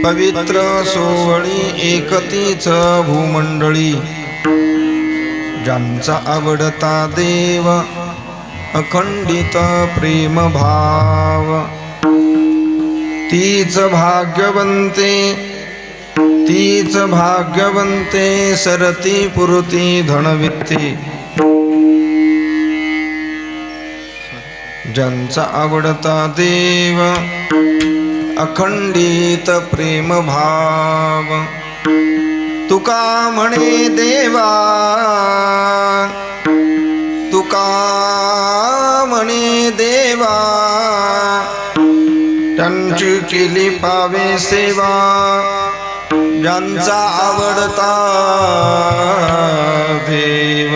पवित्र सोवळी एकतीच भूमंडळी, ज्यांचा आवडता देव अखंडित प्रेम भाव, तीच भाग्यवंते सरती पुरती धनवित्ती, ज्यांचा आवडता देव अखंडित प्रेम भाव. तुका म्हणे देवा, तुका म्हणे देवा, त्यांची केली पावे सेवा, ज्यांचा आवडता देव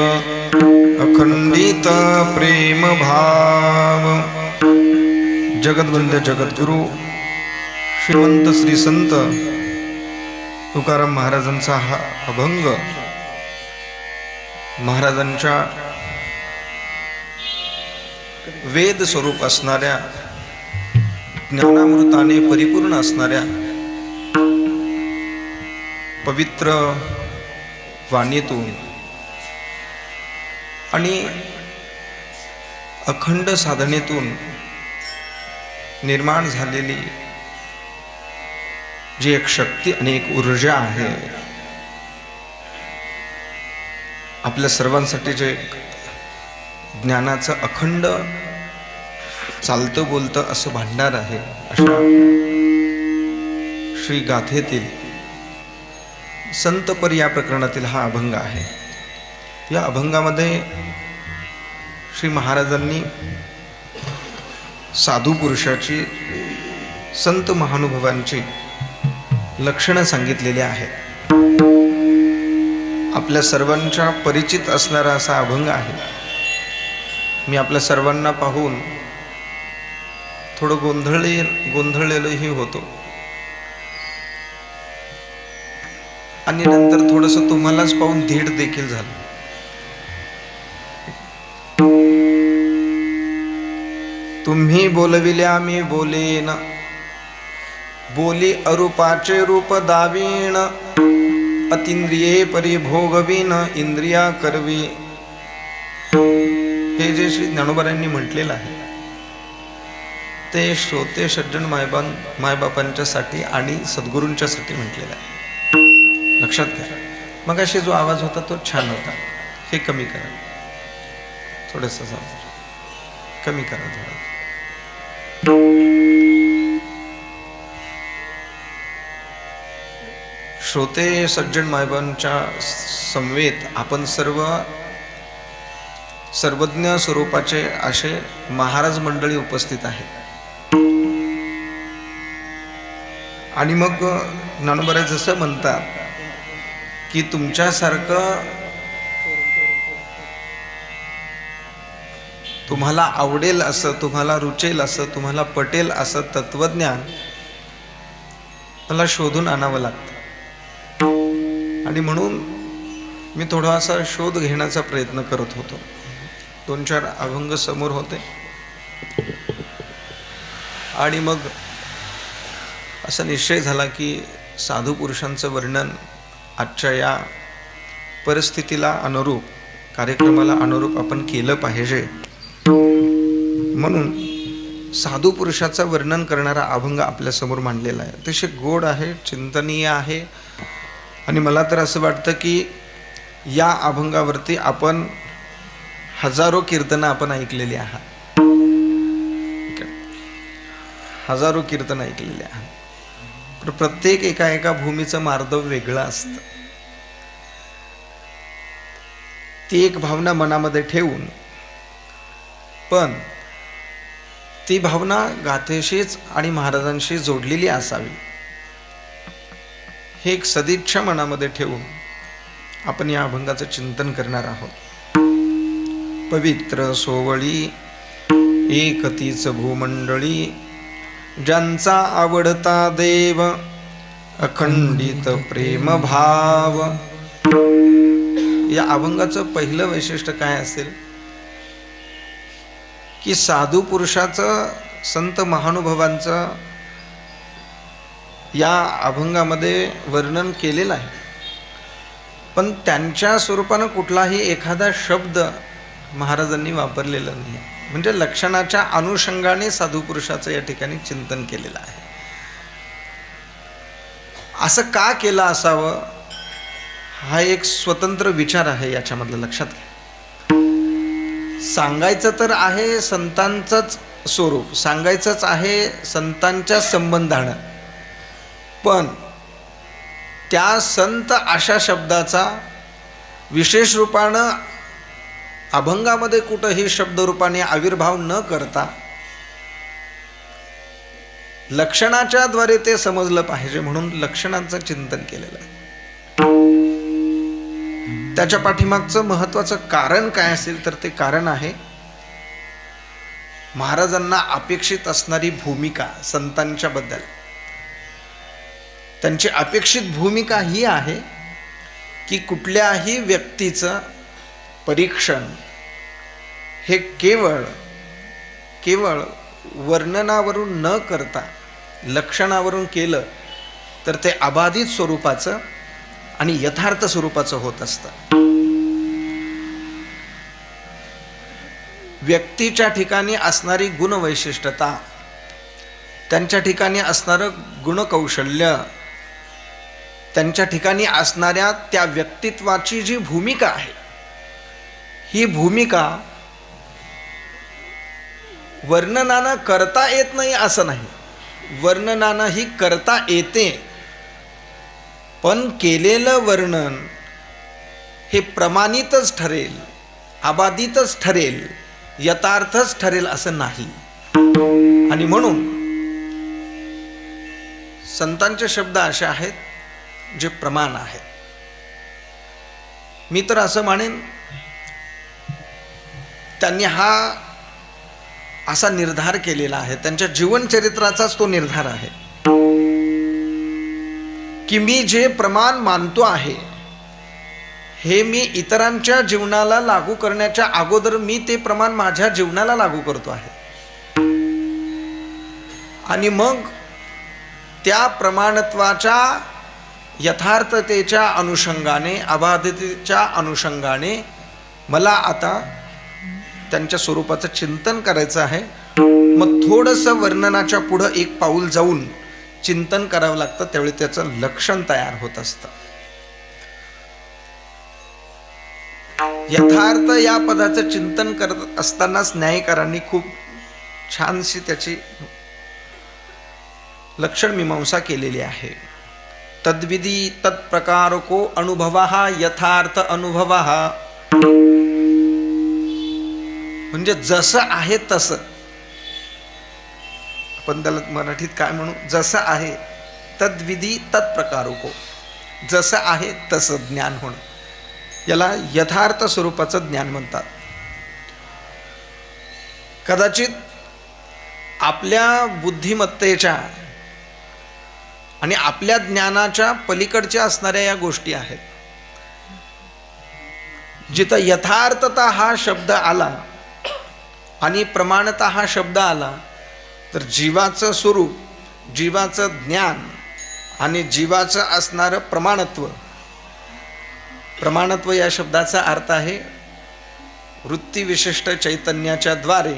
अखंडित प्रेम भाव. जगद्वंद्य जगद्गुरु श्रीमंत श्री संत तुकाराम महाराजांचा हा अभंग महाराजांच्या वेद स्वरूप असणाऱ्या, ज्ञानामृताने परिपूर्ण असणाऱ्या पवित्र वाणीतून आणि अखंड साधनेतून निर्माण झालेली जी एक शक्ती आणि एक ऊर्जा आहे, आपल्या सर्वांसाठी जे ज्ञानाचं अखंड चालतं बोलतं असं भांडार आहे, अशा श्री गाथेतील संतपर या प्रकरणातील हा अभंग आहे. या अभंगामध्ये श्री महाराजांनी साधू पुरुषाची, संत महानुभवांची लक्षणं सांगितलेली आहेत. आपल्या सर्वांच्या परिचित असणारा असा अभंग आहे. मी आपल्या सर्वांना पाहून थोडं गोंधळलेलंही होतो आणि नंतर थोडंसं तुम्हालाच पाहून धीट देखील झालं. तुम्ही बोलविल्या मी बोलेन, बोली अरूपाचे रूप दावीण, अतिंद्रिये परिभोगवीन इंद्रिया करवी. हे जे श्री ज्ञानोबांनी म्हटलेलं आहे ते श्रोते सज्जन मायबापांच्यासाठी आणि सद्गुरूंच्यासाठी म्हटलेलं आहे. लक्षात घ्या. मग अशी जो आवाज होता तो छान होता, हे कमी करा, थोडंसं कमी करा थोडं. श्रोते सज्जन मायबांच्या समवेत आपण सर्वज्ञ स्वरूपाचे असे महाराज मंडळी उपस्थित आहेत. आणि मग ज्ञानोबा जसं म्हणतात की तुमच्यासारखं तुम्हाला आवडेल असं, तुम्हाला रुचेल असं, तुम्हाला पटेल असं तत्वज्ञान मला शोधून आणावं लागतं. आणि म्हणून मी थोडासा शोध घेण्याचा प्रयत्न करत होतो. 2-4 अभंग समोर होते आणि मग असा निश्चय झाला की साधू पुरुषांचं वर्णन आजच्या या परिस्थितीला अनुरूप, कार्यक्रमाला अनुरूप आपण केलं पाहिजे. म्हणून साधू पुरुषाचं वर्णन करणारा अभंग आपल्यासमोर मांडलेला आहे. अतिशय गोड आहे, चिंतनीय आहे. आणि मला तर असं वाटतं की या अभंगावरती आपण हजारो कीर्तनं आपण ऐकलेली आहात, हजारो कीर्तनं ऐकलेली आहात. पण प्रत्येक एका भूमीचं मार्दव वेगळं असतं. ती एक भावना मनामध्ये ठेवून, पण ती भावना गाथेशीच आणि महाराजांशी जोडलेली असावी, हे एक सदिच्छा मनामध्ये ठेवून आपण या अभंगाचं चिंतन करणार आहोत. पवित्र सोवळी एकतीच भूमंडळी, ज्यांचा आवडता देव अखंडित प्रेम भाव. या अभंगाचं पहिलं वैशिष्ट्य काय असेल की साधू पुरुषाचं, संत महानुभवांचं या अभंगामध्ये वर्णन केलेलं आहे. पण त्यांच्या स्वरूपानं कुठलाही एखादा शब्द महाराजांनी वापरलेला नाही. म्हणजे लक्षणाच्या अनुषंगाने साधू पुरुषाचं या ठिकाणी चिंतन केलेलं आहे. असं का केलं असावं हा एक स्वतंत्र विचार आहे याच्यामधलं. लक्षात घ्या. सांगायचं तर आहे संतांचंच स्वरूप, सांगायचंच आहे संतांच्या संबंधानं, पण त्या संत अशा शब्दाचा विशेष रूपानं अभंगामध्ये कुठंही शब्दरूपाने आविर्भाव न करता लक्षणाच्या द्वारे ते समजलं पाहिजे म्हणून लक्षणांचं चिंतन केलेलं आहे. त्याच्या पाठीमागचं महत्त्वाचं कारण काय असेल तर ते कारण आहे महाराजांना अपेक्षित असणारी भूमिका संतांच्या बद्दल. त्यांची अपेक्षित भूमिका ही आहे की कुठल्याही व्यक्तीचं परीक्षण हे केवळ वर्णनावरून न करता लक्षणावरून केलं तर ते अबाधित स्वरूपाचं आणि यथार्थ स्वरूपाचं होत असतं. व्यक्तीच्या ठिकाणी असणारी गुणवैशिष्ट्यता, त्यांच्या ठिकाणी असणारं गुणकौशल्य, त्यांच्या ठिकाणी असणाऱ्या त्या व्यक्तित्वाची जी भूमिका आहे, ही भूमिका वर्णनानं करता येत नाही असं नाही, वर्णनानं ही करता येते. पण केलेलं वर्णन हे प्रमाणितच ठरेल, अबाधितच ठरेल, यथार्थच ठरेल असं नाही. आणि म्हणून संतांचे शब्द असे आहेत जे प्रमाण आहेत. मी तर असं म्हणेन त्यांनी हा असा निर्धार केलेला आहे, त्यांच्या जीवनचरित्राचाच तो निर्धार आहे की मी जे प्रमाण मानतो आहे हे मी इतरांच्या जीवनाला लागू करण्याच्या अगोदर मी ते प्रमाण माझ्या जीवनाला लागू करतो आहे, आणि मग त्या प्रमाणत्वाच्या यथार्थतेच्या अनुषंगाने, अबाधितेच्या अनुषंगाने मला आता त्यांच्या स्वरूपाचं चिंतन करायचं आहे. मग थोडंसं वर्णनाच्या पुढं एक पाऊल जाऊन चिंतन करावं लागतं, त्यावेळी त्याचं लक्षण तयार होत असतं. यथार्थ या पदाचं चिंतन करत असतानाच न्यायकारांनी खूप छानशी त्याची लक्षण मीमांसा केलेली आहे. तद्विधी तत्प्रकारको अनुभवः यथार्थ अनुभवः, म्हणजे जसं आहे तसं, आपण त्याला मराठीत काय म्हणू, जसं आहे तद्विधी तत्प्रकारको, जसं आहे तसं ज्ञान होणं, याला यथार्थ स्वरूपाचं ज्ञान म्हणतात. कदाचित आपल्या बुद्धिमत्तेच्या आणि आपल्या ज्ञानाच्या पलीकडच्या असणाऱ्या या गोष्टी आहेत. जिथं यथार्थता हा शब्द आला आणि प्रमाणता हा शब्द आला, तर जीवाचं स्वरूप, जीवाचं ज्ञान आणि जीवाचं असणारं प्रमाणत्व, प्रमाणत्व या शब्दाचा अर्थ आहे वृत्तीविशिष्ट चैतन्याच्या द्वारे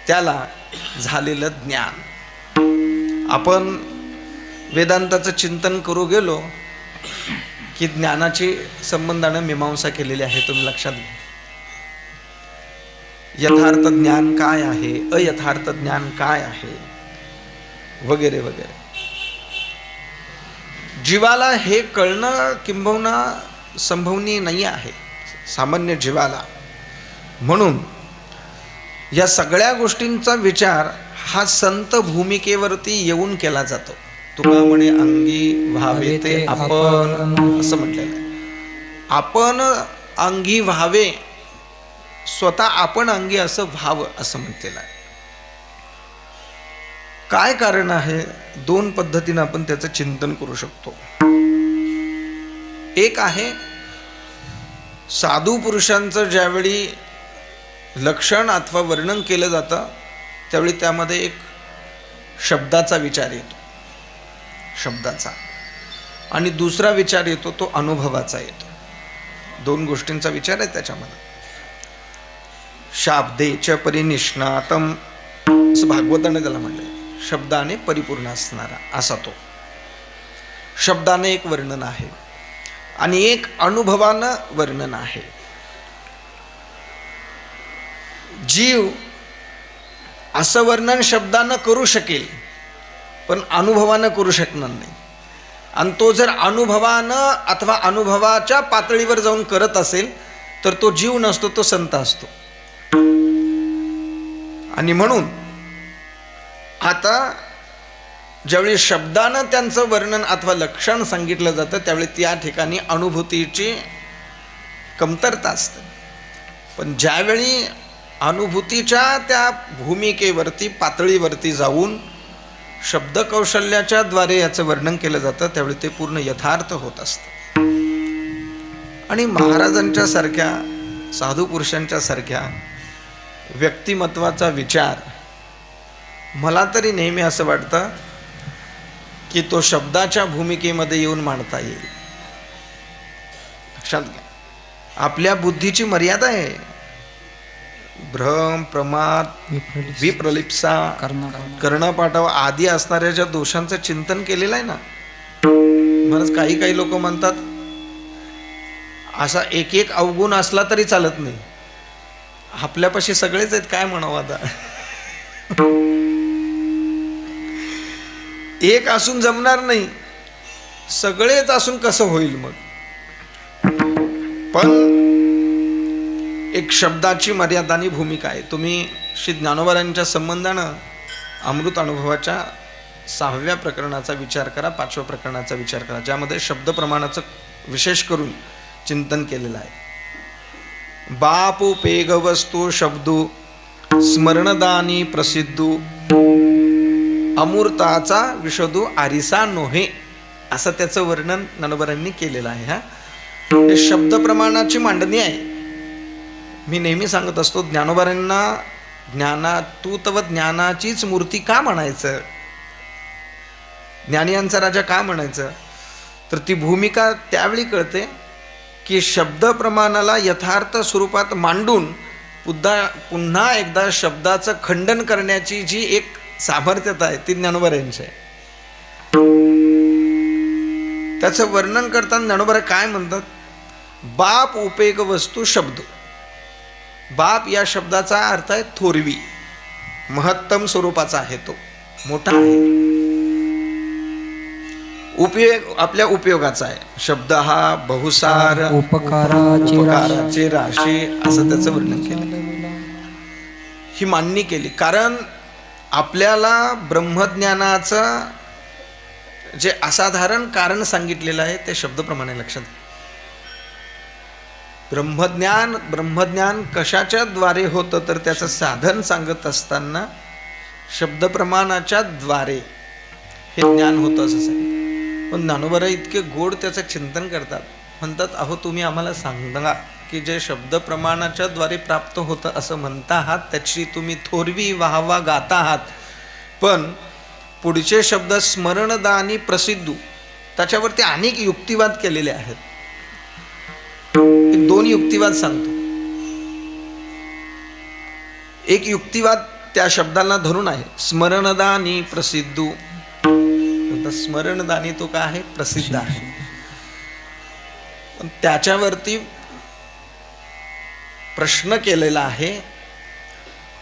त्याला झालेलं ज्ञान. आपण वेदांताचं चिंतन करू गेलो की ज्ञानाची संबंधानं मीमांसा केलेली आहे, तुम्ही लक्षात घ्या. यथार्थ ज्ञान काय आहे, अयथार्थ ज्ञान काय आहे, वगैरे वगैरे. जीवाला हे कळणं किंबहुना संभवनीय नाही आहे, सामान्य जीवाला. म्हणून या सगळ्या गोष्टींचा विचार हा संत भूमिकेवरती येऊन केला जातो. तुका म्हणे अंगी व्हावे ते आपण, असं म्हटलेलं आहे. आपण अंगी व्हावे, स्वतः आपण अंगी असं व्हावं, असं म्हटलेलं आहे. काय कारण आहे? दोन पद्धतीनं आपण त्याचं चिंतन करू शकतो. एक आहे साधू पुरुषांचं ज्यावेळी लक्षण अथवा वर्णन केलं जातं त्यावेळी त्यामध्ये एक शब्दाचा विचार येतो, शब्दाचा, आणि दुसरा विचार येतो तो अनुभवाचा येतो. दोन गोष्टींचा विचार आहे त्याच्यामध्ये. शाब्देच परिनिष्णातम असं भागवताने त्याला म्हणलं, शब्दाने परिपूर्ण असणारा असा तो. शब्दाने एक वर्णन आहे आणि एक अनुभवानं वर्णन आहे. जीव असं वर्णन शब्दानं करू शकेल पण अनुभवानं करू शकणार नाही. आणि तो जर अनुभवानं अथवा अनुभवाच्या पातळीवर जाऊन करत असेल तर तो जीव नसतो, तो संत असतो. आणि म्हणून आता ज्यावेळी शब्दानं त्यांचं वर्णन अथवा लक्षण सांगितलं जातं त्यावेळी त्या ठिकाणी अनुभूतीची कमतरता असते. पण ज्यावेळी अनुभूतीच्या त्या भूमिकेवरती, पातळीवरती जाऊन शब्दकौशल्याच्या द्वारे याचं वर्णन केलं जातं त्यावेळी ते पूर्ण यथार्थ होत असतं. आणि महाराजांच्या सारख्या, साधू पुरुषांच्या सारख्या व्यक्तिमत्वाचा विचार मला तरी नेहमी असं वाटतं की तो शब्दाच्या भूमिकेमध्ये येऊन मांडता येईल. लक्षात घ्या, आपल्या बुद्धीची मर्यादा आहे. भ्रम, प्रमाद, विप्रलिप्सा, कर्णपाठाव आदी असणाऱ्या ज्या दोषांचं चिंतन केलेलं आहे ना, म्हणूनच काही लोक म्हणतात असा एक एक अवगुण असला तरी चालत नाही. आपल्यापाशी सगळेच आहेत, काय म्हणावं आता. एक असून जमणार नाही, सगळेच असून कसं होईल मग. पण एक शब्दाची मर्यादानी भूमिका आहे. तुम्ही श्री ज्ञानोबांच्या संबंधानं अमृत अनुभवाच्या 6व्या प्रकरणाचा विचार करा, 5व्या प्रकरणाचा विचार करा, ज्यामध्ये शब्द प्रमाणाचं विशेष करून चिंतन केलेलं आहे. बापू पेग वस्तू शब्दू स्मरणदानी प्रसिद्धू अमूर्ताचा विशोधू आरिसा नोहे, असं त्याचं वर्णन ज्ञानोबांनी केलेलं आहे. हे शब्द प्रमाणाची मांडणी आहे. मी नेहमी सांगत असतो ज्ञानोबांना तू तव ज्ञानाचीच मूर्ती का म्हणायचं, ज्ञानियांचा राजा का म्हणायचं, तर ती भूमिका त्यावेळी कळते की शब्द प्रमाणाला यथार्थ स्वरूपात मांडून पुन्हा एकदा शब्दाचं खंडन करण्याची जी एक सामर्थ्यता आहे ती ज्ञानोबांची आहे. त्याचं वर्णन करताना ज्ञानोबा काय म्हणतात, बाप उपेग वस्तू शब्द. बाप या शब्दाचा अर्थ आहे थोरवी, महत्तम स्वरूपाचा आहे, तो मोठा आहे. उपयोग आपल्या उपयोगाचा आहे. शब्द हा बहुसार उपकाराचे राशी, असं त्याचं वर्णन केलं, ही मांडणी केली. कारण आपल्याला ब्रह्मज्ञानाचं जे असाधारण कारण सांगितलेलं आहे ते शब्दप्रमाणे लक्षात. ब्रह्मज्ञान कशाच्या द्वारे होतं, तर त्याचं साधन सांगत असताना शब्दप्रमाणाच्या द्वारे हे ज्ञान होतं असं सांगितलं. पण ज्ञानोबा इतके गोड त्याचं चिंतन करतात, म्हणतात अहो तुम्ही आम्हाला सांगा की जे शब्द प्रमाणाच्या द्वारे प्राप्त होतं असं म्हणता आहात, त्याची तुम्ही थोरवी वाहवा गाता आहात, पण पुढचे शब्द स्मरणदानी प्रसिद्धू त्याच्यावरती अनेक युक्तिवाद केलेले आहेत. दोन युक्तिवाद सांगतो. एक युक्तिवाद त्या शब्दाला धरून आहे, स्मरणदानी प्रसिद्धू. स्मरणदानी तो काय आहे, प्रसिद्ध आहे. पण त्याच्यावरती प्रश्न केलेला आहे.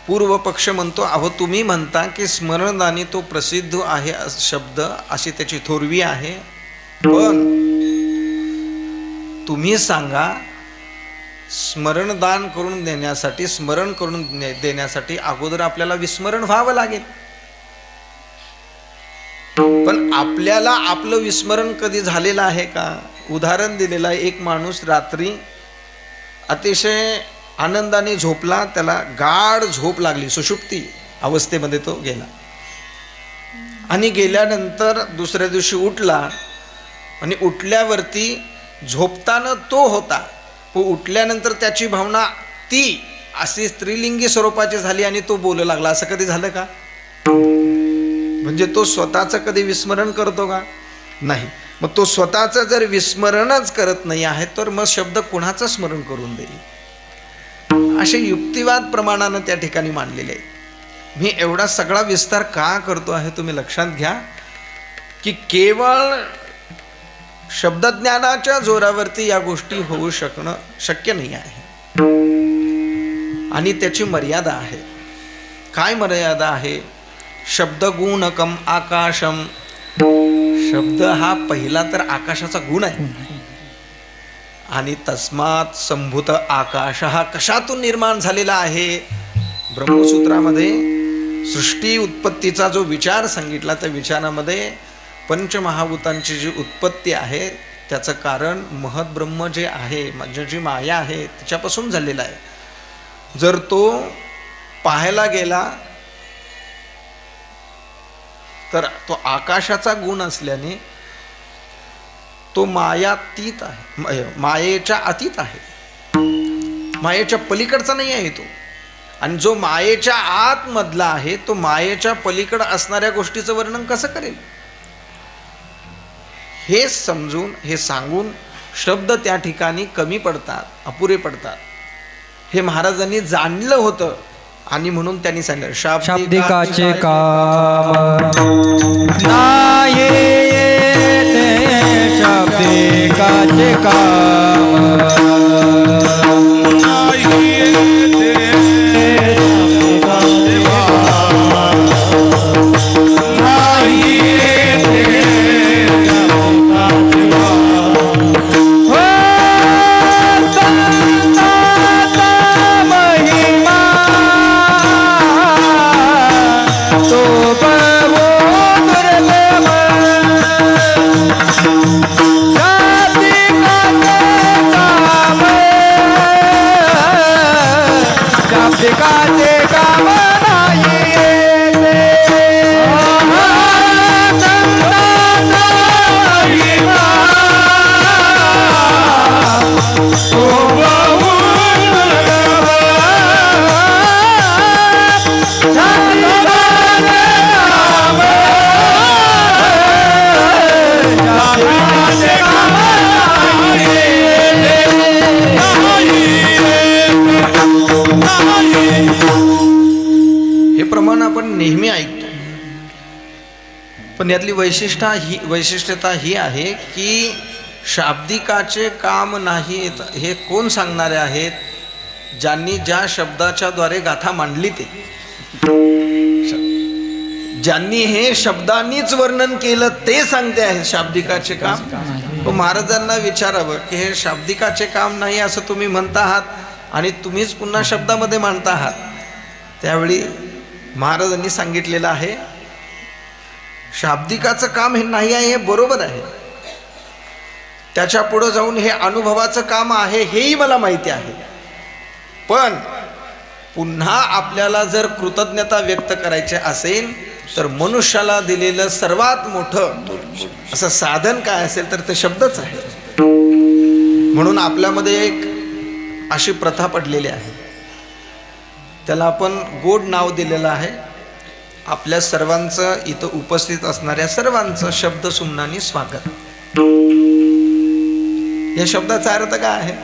पूर्व पक्ष म्हणतो अहो तुम्ही म्हणता की स्मरणदानी तो प्रसिद्ध आहे शब्द, अशी त्याची थोरवी आहे, पण तुम्ही सांगा स्मरणदान करून देण्यासाठी, स्मरण करून देण्यासाठी अगोदर आपल्याला विस्मरण व्हावं लागेल. पण आपल्याला आपलं विस्मरण कधी झालेलं आहे का? उदाहरण दिलेलं आहे. एक माणूस रात्री अतिशय आनंदाने झोपला, त्याला गाढ झोप लागली, सुषुप्ती अवस्थेमध्ये तो गेला, आणि गेल्यानंतर दुसऱ्या दिवशी उठला, आणि उठल्यावरती झोपताना तो होता, पण उठल्यानंतर त्याची भावना ती अशी स्त्रीलिंगी स्वरूपाची झाली आणि तो बोलू लागला. असं कधी झालं का? म्हणजे तो स्वतःचं कधी विस्मरण करतो का? नाही. मग तो स्वतःचं जर विस्मरणच करत नाही आहे तर मग शब्द कुणाचं स्मरण करून देईल? असे युक्तिवाद प्रमाणानं त्या ठिकाणी मांडलेले आहे. मी एवढा सगळा विस्तार का करतो आहे तुम्ही लक्षात घ्या की केवळ शब्दज्ञानाच्या जोरावरती या गोष्टी होऊ शकणं शक्य नाही आहे, आणि त्याची मर्यादा आहे. काय मर्यादा आहे? शब्दगुणकम आकाशम. शब्द हा पहिला तर आकाशाचा गुण आहे, आणि तस्मात संभूत आकाश हा कशातून निर्माण झालेला आहे? ब्रह्मसूत्रामध्ये सृष्टी उत्पत्तीचा जो विचार सांगितला, त्या विचारामध्ये पंचमहाभूतांची जी उत्पत्ती आहे त्याचं कारण महत ब्रह्म जे आहे, म्हणजे जी माया आहे त्याच्यापासून झालेला आहे. जर तो पाहायला गेला तर तो आकाशाचा गुण असल्याने तो मायातीत आहे, मायेच्या अतीत आहे, मायेच्या पलीकडचा नाही आहे तो. आणि जो मायेच्या आतमधला आहे तो मायेच्या पलीकडं असणाऱ्या गोष्टीचं वर्णन कसं करेल? हे समजून, हे सांगून शब्द त्या ठिकाणी कमी पडतात, अपुरे पडतात, हे महाराजांनी जाणलं होतं, आणि म्हणून त्यांनी सांगितलं शाब्दिकाचे काम नाही येते, शाब्दिकाचे काम नाही येते, शाब्दिकाचे काम नाही येते हे प्रमाण आपण नेहमी ऐकतो, पण यातली वैशिष्ट्यता ही आहे की शाब्दिकाचे काम नाही हे कोण सांगणारे आहेत? ज्यांनी ज्या शब्दाच्या द्वारे गाथा मांडली ते, ज्यांनी हे शब्दांनीच वर्णन केलं ते सांगते आहे शाब्दिकाचे काम. तो महाराजांना विचारावं की हे शाब्दिकाचे काम नाही असं तुम्ही म्हणता आहात आणि तुम्हीच पुन्हा शब्दामध्ये मांडता आहात. त्यावेळी महाराजांनी सांगितलेलं आहे शाब्दिकाचं काम हे नाही आहे, हे बरोबर आहे. त्याच्या पुढे जाऊन हे अनुभवाचं काम आहे हेही मला माहिती आहे. पण पुन्हा आपल्याला जर कृतज्ञता व्यक्त करायची असेल तर मनुष्याला दिलेलं सर्वात मोठं असं साधन काय असेल तर ते शब्दच आहे. म्हणून आपल्यामध्ये एक अशी प्रथा पडलेली आहे, त्याला आपण गोड नाव दिलेलं आहे. आपल्या सर्वांचं इथं उपस्थित असणाऱ्या सर्वांचं शब्द सुमनानी स्वागत. या शब्दाचा अर्थ काय आहे?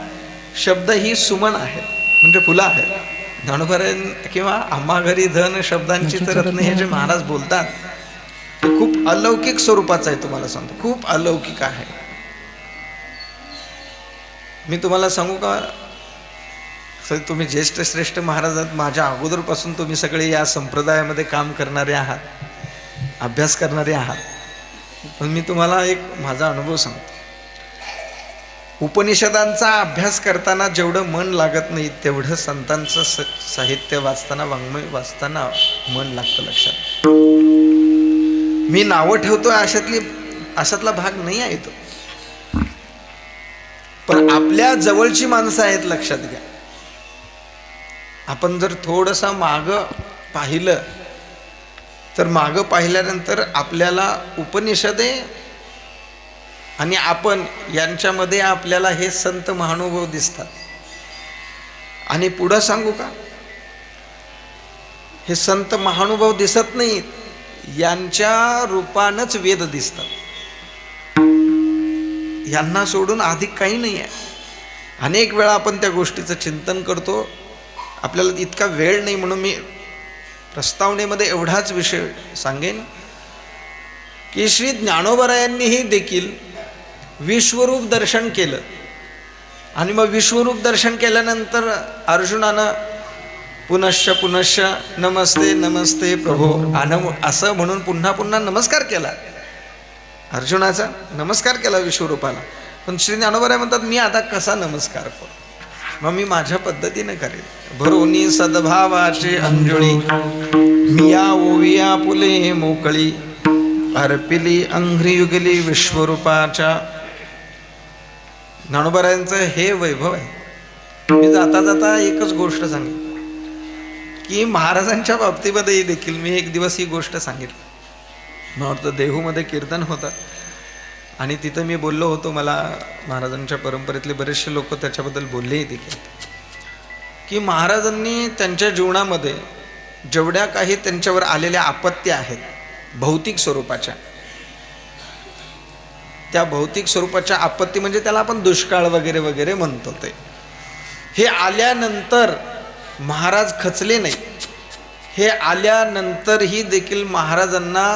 शब्द ही सुमन आहे, म्हणजे फुलं आहे. ज्ञानोबरायण किंवा आम्हा घरी धन शब्दांची तर रत्न हे जे महाराज बोलतात ते खूप अलौकिक स्वरूपाचं आहे. तुम्हाला सांगतो खूप अलौकिक आहे. मी तुम्हाला सांगू का, तुम्ही ज्येष्ठ श्रेष्ठ महाराजात माझ्या अगोदरपासून तुम्ही सगळे या संप्रदायामध्ये काम करणारे आहात, अभ्यास करणारे आहात. पण मी तुम्हाला एक माझा अनुभव सांगतो. उपनिषदांचा अभ्यास करताना जेवढं मन लागत नाही तेवढं संतांचं साहित्य वाचताना, वाङ्मय वाचताना मन लागतं. लक्षात, मी नावं ठेवतो अशातला भाग नाही आहे तो. पण आपल्या जवळची माणसं आहेत, लक्षात घ्या. आपण जर थोडंसं मागं पाहिलं तर मागं पाहिल्यानंतर आपल्याला उपनिषदे आणि आपण यांच्यामध्ये आपल्याला हे संत महानुभव दिसतात. आणि पुढं सांगू का, हे संत महानुभव दिसत नाहीत, यांच्या रूपानंच वेद दिसतात. यांना सोडून अधिक काही नाही आहे. अनेक वेळा आपण त्या गोष्टीचं चिंतन करतो, आपल्याला इतका वेळ नाही म्हणून मी प्रस्तावनेमध्ये एवढाच विषय सांगेन की श्री ज्ञानोबरायांनीही देखील विश्वरूप दर्शन केलं. आणि मग विश्वरूप दर्शन केल्यानंतर अर्जुनानं पुनश्च नमस्ते नमस्ते प्रभो असं म्हणून पुन्हा पुन्हा नमस्कार केला. अर्जुनाचा नमस्कार केला विश्वरूपाला. पण श्री ज्ञानोबराय म्हणतात मी आता कसा नमस्कार करू? मग मी माझ्या पद्धतीने करेन. भरोनी सद्भावाचे अंजळी मिया ओविया पुले मोकळी अर्पिली अंघ्री युगली विश्वरूपाच्या. ज्ञानोबरायांचं हे वैभव आहे. मी जाता जाता एकच गोष्ट सांगेन की महाराजांच्या बाबतीमध्ये देखील मी एक दिवस ही गोष्ट सांगितली. मला वाटतं देहूमध्ये कीर्तन होतं आणि तिथं मी बोललो होतो. मला महाराजांच्या परंपरेतले बरेचसे लोक त्याच्याबद्दल बोललेही देखील की महाराजांनी त्यांच्या जीवनामध्ये जेवढ्या काही त्यांच्यावर आलेल्या आपत्त्या आहेत भौतिक स्वरूपाच्या, त्या भौतिक स्वरूपाच्या आपत्ती म्हणजे त्याला आपण दुष्काळ वगैरे वगैरे म्हणतो, ते हे आल्यानंतर महाराज खचले नाही. हे आल्यानंतरही देखील महाराजांना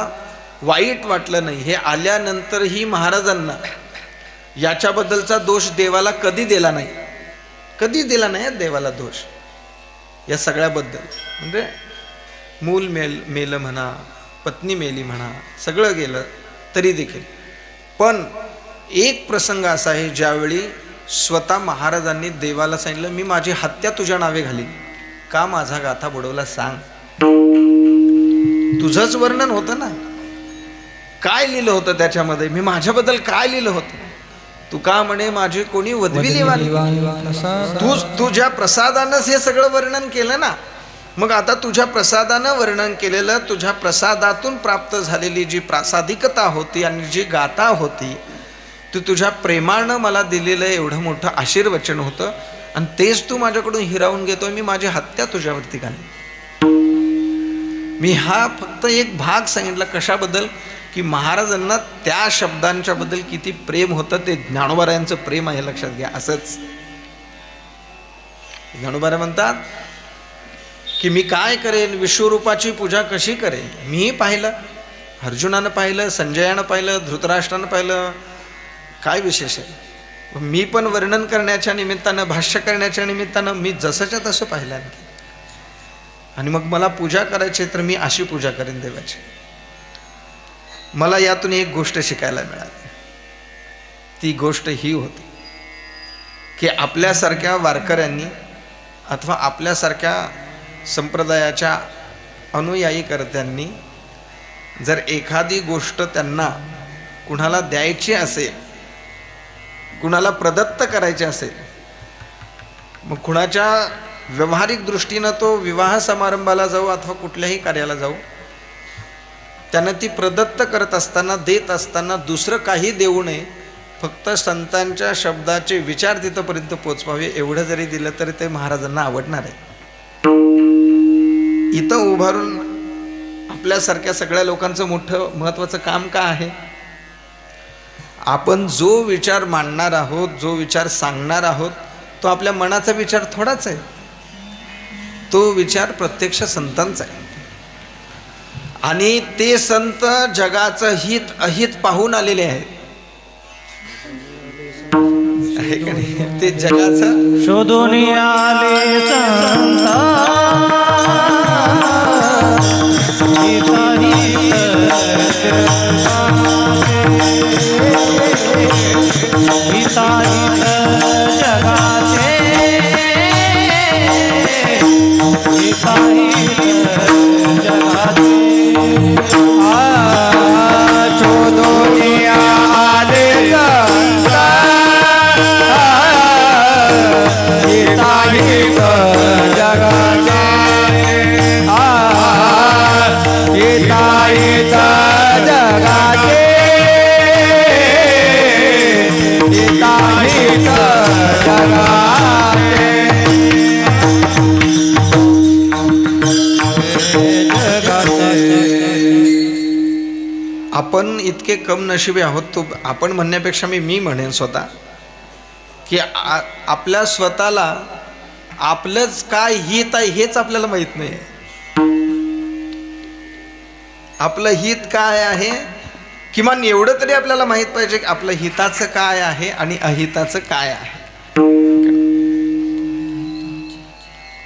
वाईट वाटलं नाही. हे आल्यानंतरही महाराजांना याच्याबद्दलचा दोष देवाला कधी दिला नाही. कधी दिला नाही देवाला दोष या सगळ्याबद्दल. म्हणजे मूल मेलं म्हणा, पत्नी मेली म्हणा, सगळं गेलं तरी देखील. पण एक प्रसंग असा आहे ज्यावेळी स्वतः महाराजांनी देवाला सांगितलं मी माझी हत्या तुझ्या नावे घालीन, का माझा गाथा बुडवला सांग. तुझंच वर्णन होतं ना, काय लिहिलं होतं त्याच्यामध्ये, मी माझ्याबद्दल काय लिहिलं होतं. तू का म्हणे माझी कोणी वधविली वाली, तुझ्या प्रसादानंच हे सगळं वर्णन केलं ना. मग आता तुझ्या प्रसादानं वर्णन केलेलं, तुझ्या प्रसादातून प्राप्त झालेली जी प्रासादिकता होती आणि जी गाथा होती, ती तुझ्या प्रेमानं मला दिलेलं एवढं मोठं आशीर्वचन होतं आणि तेच तू माझ्याकडून हिरावून घेतोय. मी माझी हत्या तुझ्यावरती घाली. मी हा फक्त एक भाग सांगितला कशाबद्दल, की महाराजांना त्या शब्दांच्या बद्दल किती प्रेम होतं. ते ज्ञानोबारायांचं प्रेम आहे, लक्षात घ्या. असंच ज्ञानोबारा म्हणतात की मी काय करेन, विश्वरूपाची पूजा कशी करेन. मीही पाहिलं, अर्जुनानं पाहिलं, संजयानं पाहिलं, धृतराष्ट्रानं पाहिलं, काय विशेष आहे. मी पण वर्णन करण्याच्या निमित्तानं, भाष्य करण्याच्या निमित्तानं मी जसंच्या तसं पाहिलं आणखी. आणि मग मला पूजा करायची तर मी अशी पूजा करेन देवाची. मला यातून एक गोष्ट शिकायला मिळाली. ती गोष्ट ही होती की आपल्यासारख्या वारकऱ्यांनी अथवा आपल्यासारख्या संप्रदायाच्या अनुयायी कर्त्यांनी जर एखादी गोष्ट त्यांना कुणाला द्यायची असेल, कुणाला प्रदत्त करायची असेल, मग कुणाच्या व्यावहारिक दृष्टीनं तो विवाह समारंभाला जाऊ अथवा कुठल्याही कार्याला जाऊ, त्यानं ती प्रदत्त करत असताना, देत असताना दुसरं काही देऊ नये. फक्त संतांच्या शब्दाचे विचार तिथंपर्यंत पोचवावे एवढं जरी दिलं तरी ते महाराजांना आवडणार आहे. इथं उभारून आपल्यासारख्या सगळ्या लोकांचं मोठं महत्त्वाचं काम का आहे. आपण जो विचार मांडणार आहोत, जो विचार सांगणार आहोत, तो आपल्या मनाचा विचार थोडाच आहे. तो विचार प्रत्यक्ष संतांचा आहे. आणि ते संत जगाचं हित अहित पाहून आलेले आहेत, आहे का नाही. ते जगाचं शोधून आले संत, आपण इतके कम नशिबी आहोत. तो आपण म्हणण्यापेक्षा मी म्हणेन स्वतः की आपल्या स्वतःला आपलंच काय हित आहे हेच आपल्याला माहीत नाही. आपलं हित काय आहे किमान एवढं तरी आपल्याला माहीत पाहिजे की आपलं हिताचं काय आहे आणि अहिताचं काय आहे.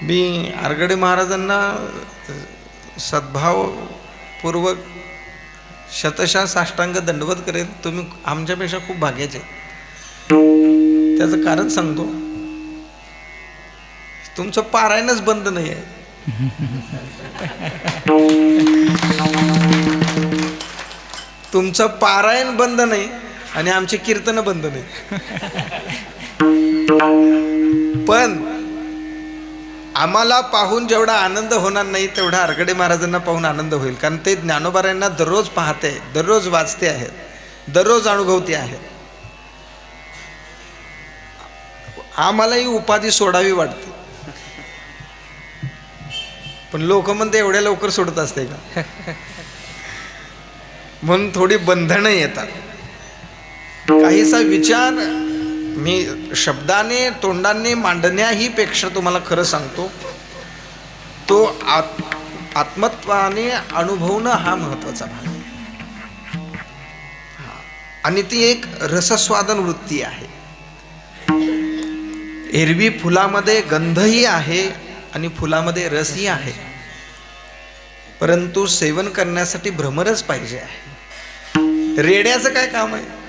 मी आरगडे महाराजांना सद्भावपूर्वक शतशः साष्टांग दंडवत करेल. तुम्ही आमच्यापेक्षा खूप भाग्याचे. त्याचं कारण सांगतो, तुमचं पारायणच बंद नाही आहे. तुमचं पारायण बंद नाही आणि आमचे कीर्तन बंद नाही. पण आम्हाला पाहून जेवढा आनंद होणार नाही तेवढा आरगडे महाराजांना पाहून आनंद होईल. कारण ते ज्ञानोबारायांना दररोज पाहते, दररोज वाचते आहेत, दररोज अनुभवते आहेत. आम्हाला ही उपाधी सोडावी वाटते, पण लोक म्हणते एवढ्या लवकर सोडत असते का, म्हणून थोडी बंधनं येतात. काहीसा विचार मी शब्दाने तोंडाने मांडण्याही पेक्षा तुम्हाला खरं सांगतो, तो आत्मत्वाने अनुभवणं हा महत्वाचा भाग आहे. आणि ती एक रसस्वादन वृत्ती आहे. एरवी फुलामध्ये गंधही आहे आणि फुलामध्ये रसही आहे, परंतु सेवन करण्यासाठी भ्रमरच पाहिजे आहे. रेड्याचं काय काम आहे,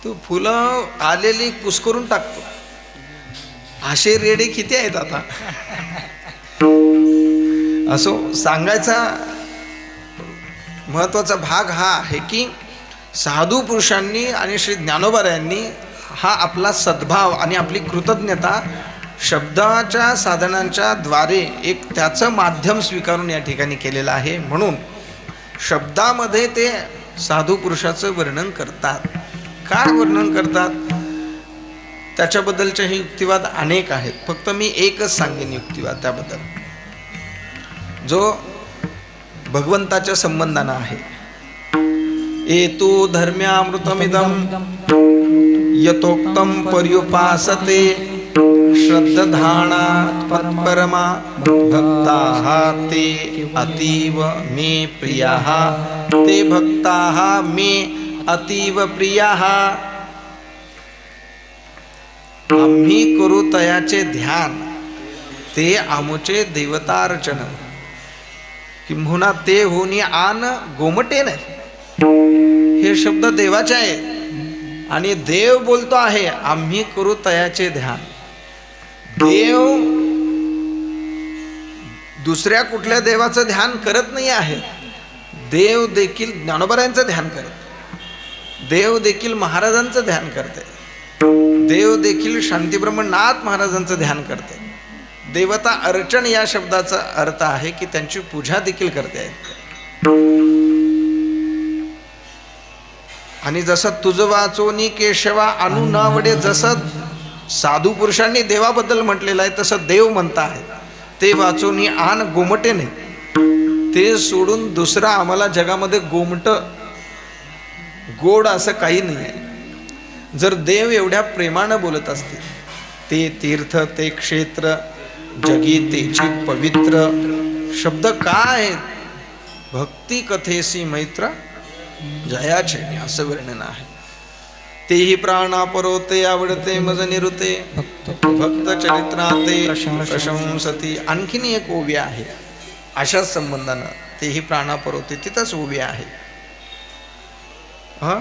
तो फुलं आलेली कुस्करून टाकतो. असे रेडे किती आहेत आता. असो, सांगायचा महत्वाचा भाग हा आहे की साधू पुरुषांनी आणि श्री ज्ञानोबारायांनी हा आपला सद्भाव आणि आपली कृतज्ञता शब्दाच्या साधनांच्या द्वारे एक त्याचं माध्यम स्वीकारून या ठिकाणी केलेलं आहे. म्हणून शब्दामध्ये ते साधू पुरुषाचं वर्णन करतात. काय वर्णन करतात त्याच्याबद्दलचे युक्तिवाद अनेक आहेत. फक्त मी एकच सांगेन युक्तिवाद त्याबद्दल, जो भगवंताच्या संबंधानं आहे. एतु धर्म्यामृतमिदं यतोक्तं पर्युपासते श्रद्धाना तत्परमा भक्ताः ते अतीव मे प्रियाः ते भक्ताः मे अतीव प्रियाः. आम्ही करू तयाचे ध्यान ते आमुचे देवतार्चन किंबहुना ते होनी आन गोमटे नाही. हे शब्द देवाचे आहेत आणि देव बोलतो आहे आम्ही करू तयाचे ध्यान. देव दुसऱ्या कुठल्या देवाचं ध्यान करत नाही आहे. देव देखील ज्ञानोबरायांचं ध्यान करत, देव देखील महाराजांचं ध्यान करते, देव देखील शांतीब्रह्मनाथ महाराजांचं ध्यान करते. देवता अर्चन या शब्दाचा अर्थ आहे की त्यांची पूजा देखील करते आहेत. आणि जसं तुझ वाचोनी केशवा अनु नावडे, जसं साधू पुरुषांनी देवाबद्दल म्हटलेलं आहे तसं देव म्हणता आहेत ते वाचोनी आन गोमटे नाही. ते सोडून दुसरा आम्हाला जगामध्ये गोमट गोड असं काही नाही आहे. जर देव एवढ्या प्रेमानं बोलत असतील, ते तीर्थ ते क्षेत्र जगी तेची पवित्र शब्द काय आहेत? भक्ती कथेसी मैत्र जयाचे असं वर्णन आहे. तेही प्राणा परोते आवडते मज निरुते भक्त चरित्राते प्रशंसती. आणखीन एक ओवी आहे अशाच संबंधानं, तेही प्राणा परोते तिथंच ओवी आहे. हा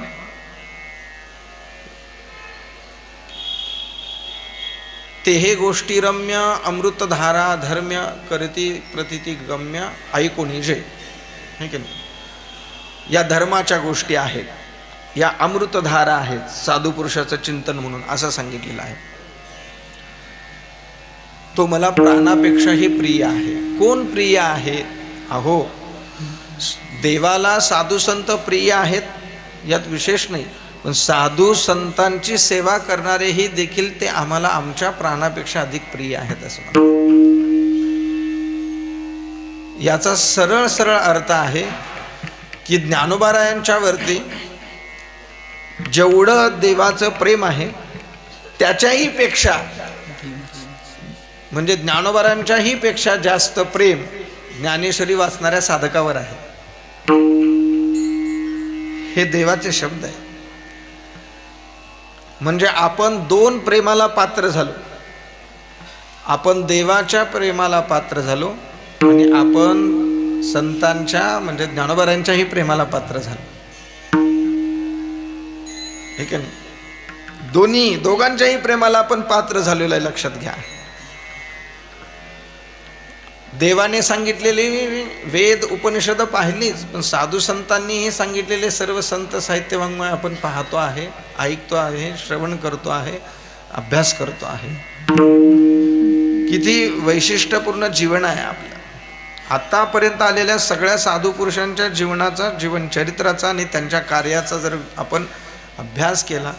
ते हे गोष्टी रम्य अमृतधारा धर्म्य करती प्रतिती गम्य ऐकोनी जे. हे की नाही, या धर्माच्या गोष्टी आहेत, या अमृतधारा आहेत साधू पुरुषाचं चिंतन म्हणून असं सांगितलेलं आहे. तो मला प्राणापेक्षाही प्रिय आहे. कोण प्रिय आहे? अहो देवाला साधू संत प्रिय आहेत यात विशेष नाही, पण साधू संतांची सेवा करणारेही देखील ते आम्हाला आमच्या प्राणापेक्षा अधिक प्रिय आहेत असं म्हणतात. याचा सरळ सरळ अर्थ आहे की ज्ञानोबारायांच्यावरती जेवढं देवाचं प्रेम आहे त्याच्याही पेक्षा, म्हणजे ज्ञानोबारायांच्याही पेक्षा जास्त प्रेम ज्ञानेश्वरी वाचणाऱ्या साधकावर आहे. हे देवाचे शब्द आहे. म्हणजे आपण दोन प्रेमाला पात्र झालो. आपण देवाच्या प्रेमाला पात्र झालो आणि आपण संतांच्या म्हणजे ज्ञानोबारायांच्याही प्रेमाला पात्र झालो. ठीक आहे ना? दोघांच्याही प्रेमाला आपण पात्र झालेलं आहे, लक्षात घ्या. देवाने सांगितलेली वेद उपनिषद पाहिलीच, पण साधू संतांनीही सांगितलेले सर्व संत साहित्य वाङ्मय आपण पाहतो आहे, ऐकतो आहे, श्रवण करतो आहे, अभ्यास करतो आहे. किती वैशिष्ट्यपूर्ण जीवन आहे आपलं. आतापर्यंत आलेल्या सगळ्या साधू पुरुषांच्या जीवनाचा, जीवनचरित्राचा आणि त्यांच्या कार्याचा जर आपण अभ्यास केला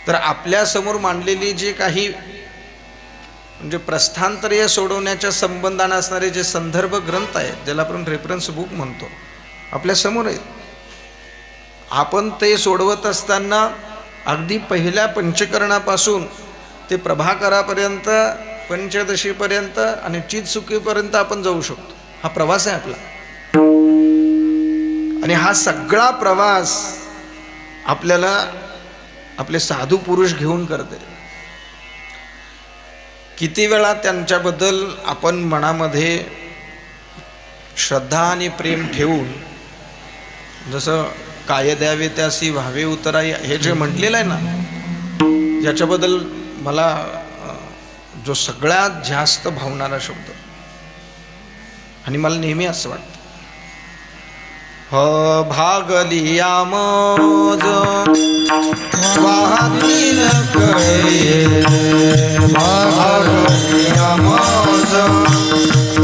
तर आपल्यासमोर मांडलेली जी काही म्हणजे प्रस्थांतरीय सोडवण्याच्या संबंधाने असणारे जे संदर्भ ग्रंथ आहेत, ज्याला आपण रेफरन्स बुक म्हणतो, आपल्या समोर आहेत. आपण ते सोडवत असताना अगदी पहिल्या पंचकरणापासून ते प्रभाकरापर्यंत, पंचदशीपर्यंत आणि चितसुखीपर्यंत आपण जाऊ शकतो. हा प्रवास आहे आपला. आणि हा सगळा प्रवास आपल्याला आपले साधू पुरुष घेऊन करते. किती वेळा त्यांच्याबद्दल आपण मनामध्ये श्रद्धा आणि प्रेम ठेवून, जसं काय द्यावे त्यासी व्हावे उतराई हे जे म्हटलेलं आहे ना, याच्याबद्दल मला जो सगळ्यात जास्त भावणारा शब्द आणि मला नेहमी असं वाटतं, भागली आमोज वाहती न कळे भाग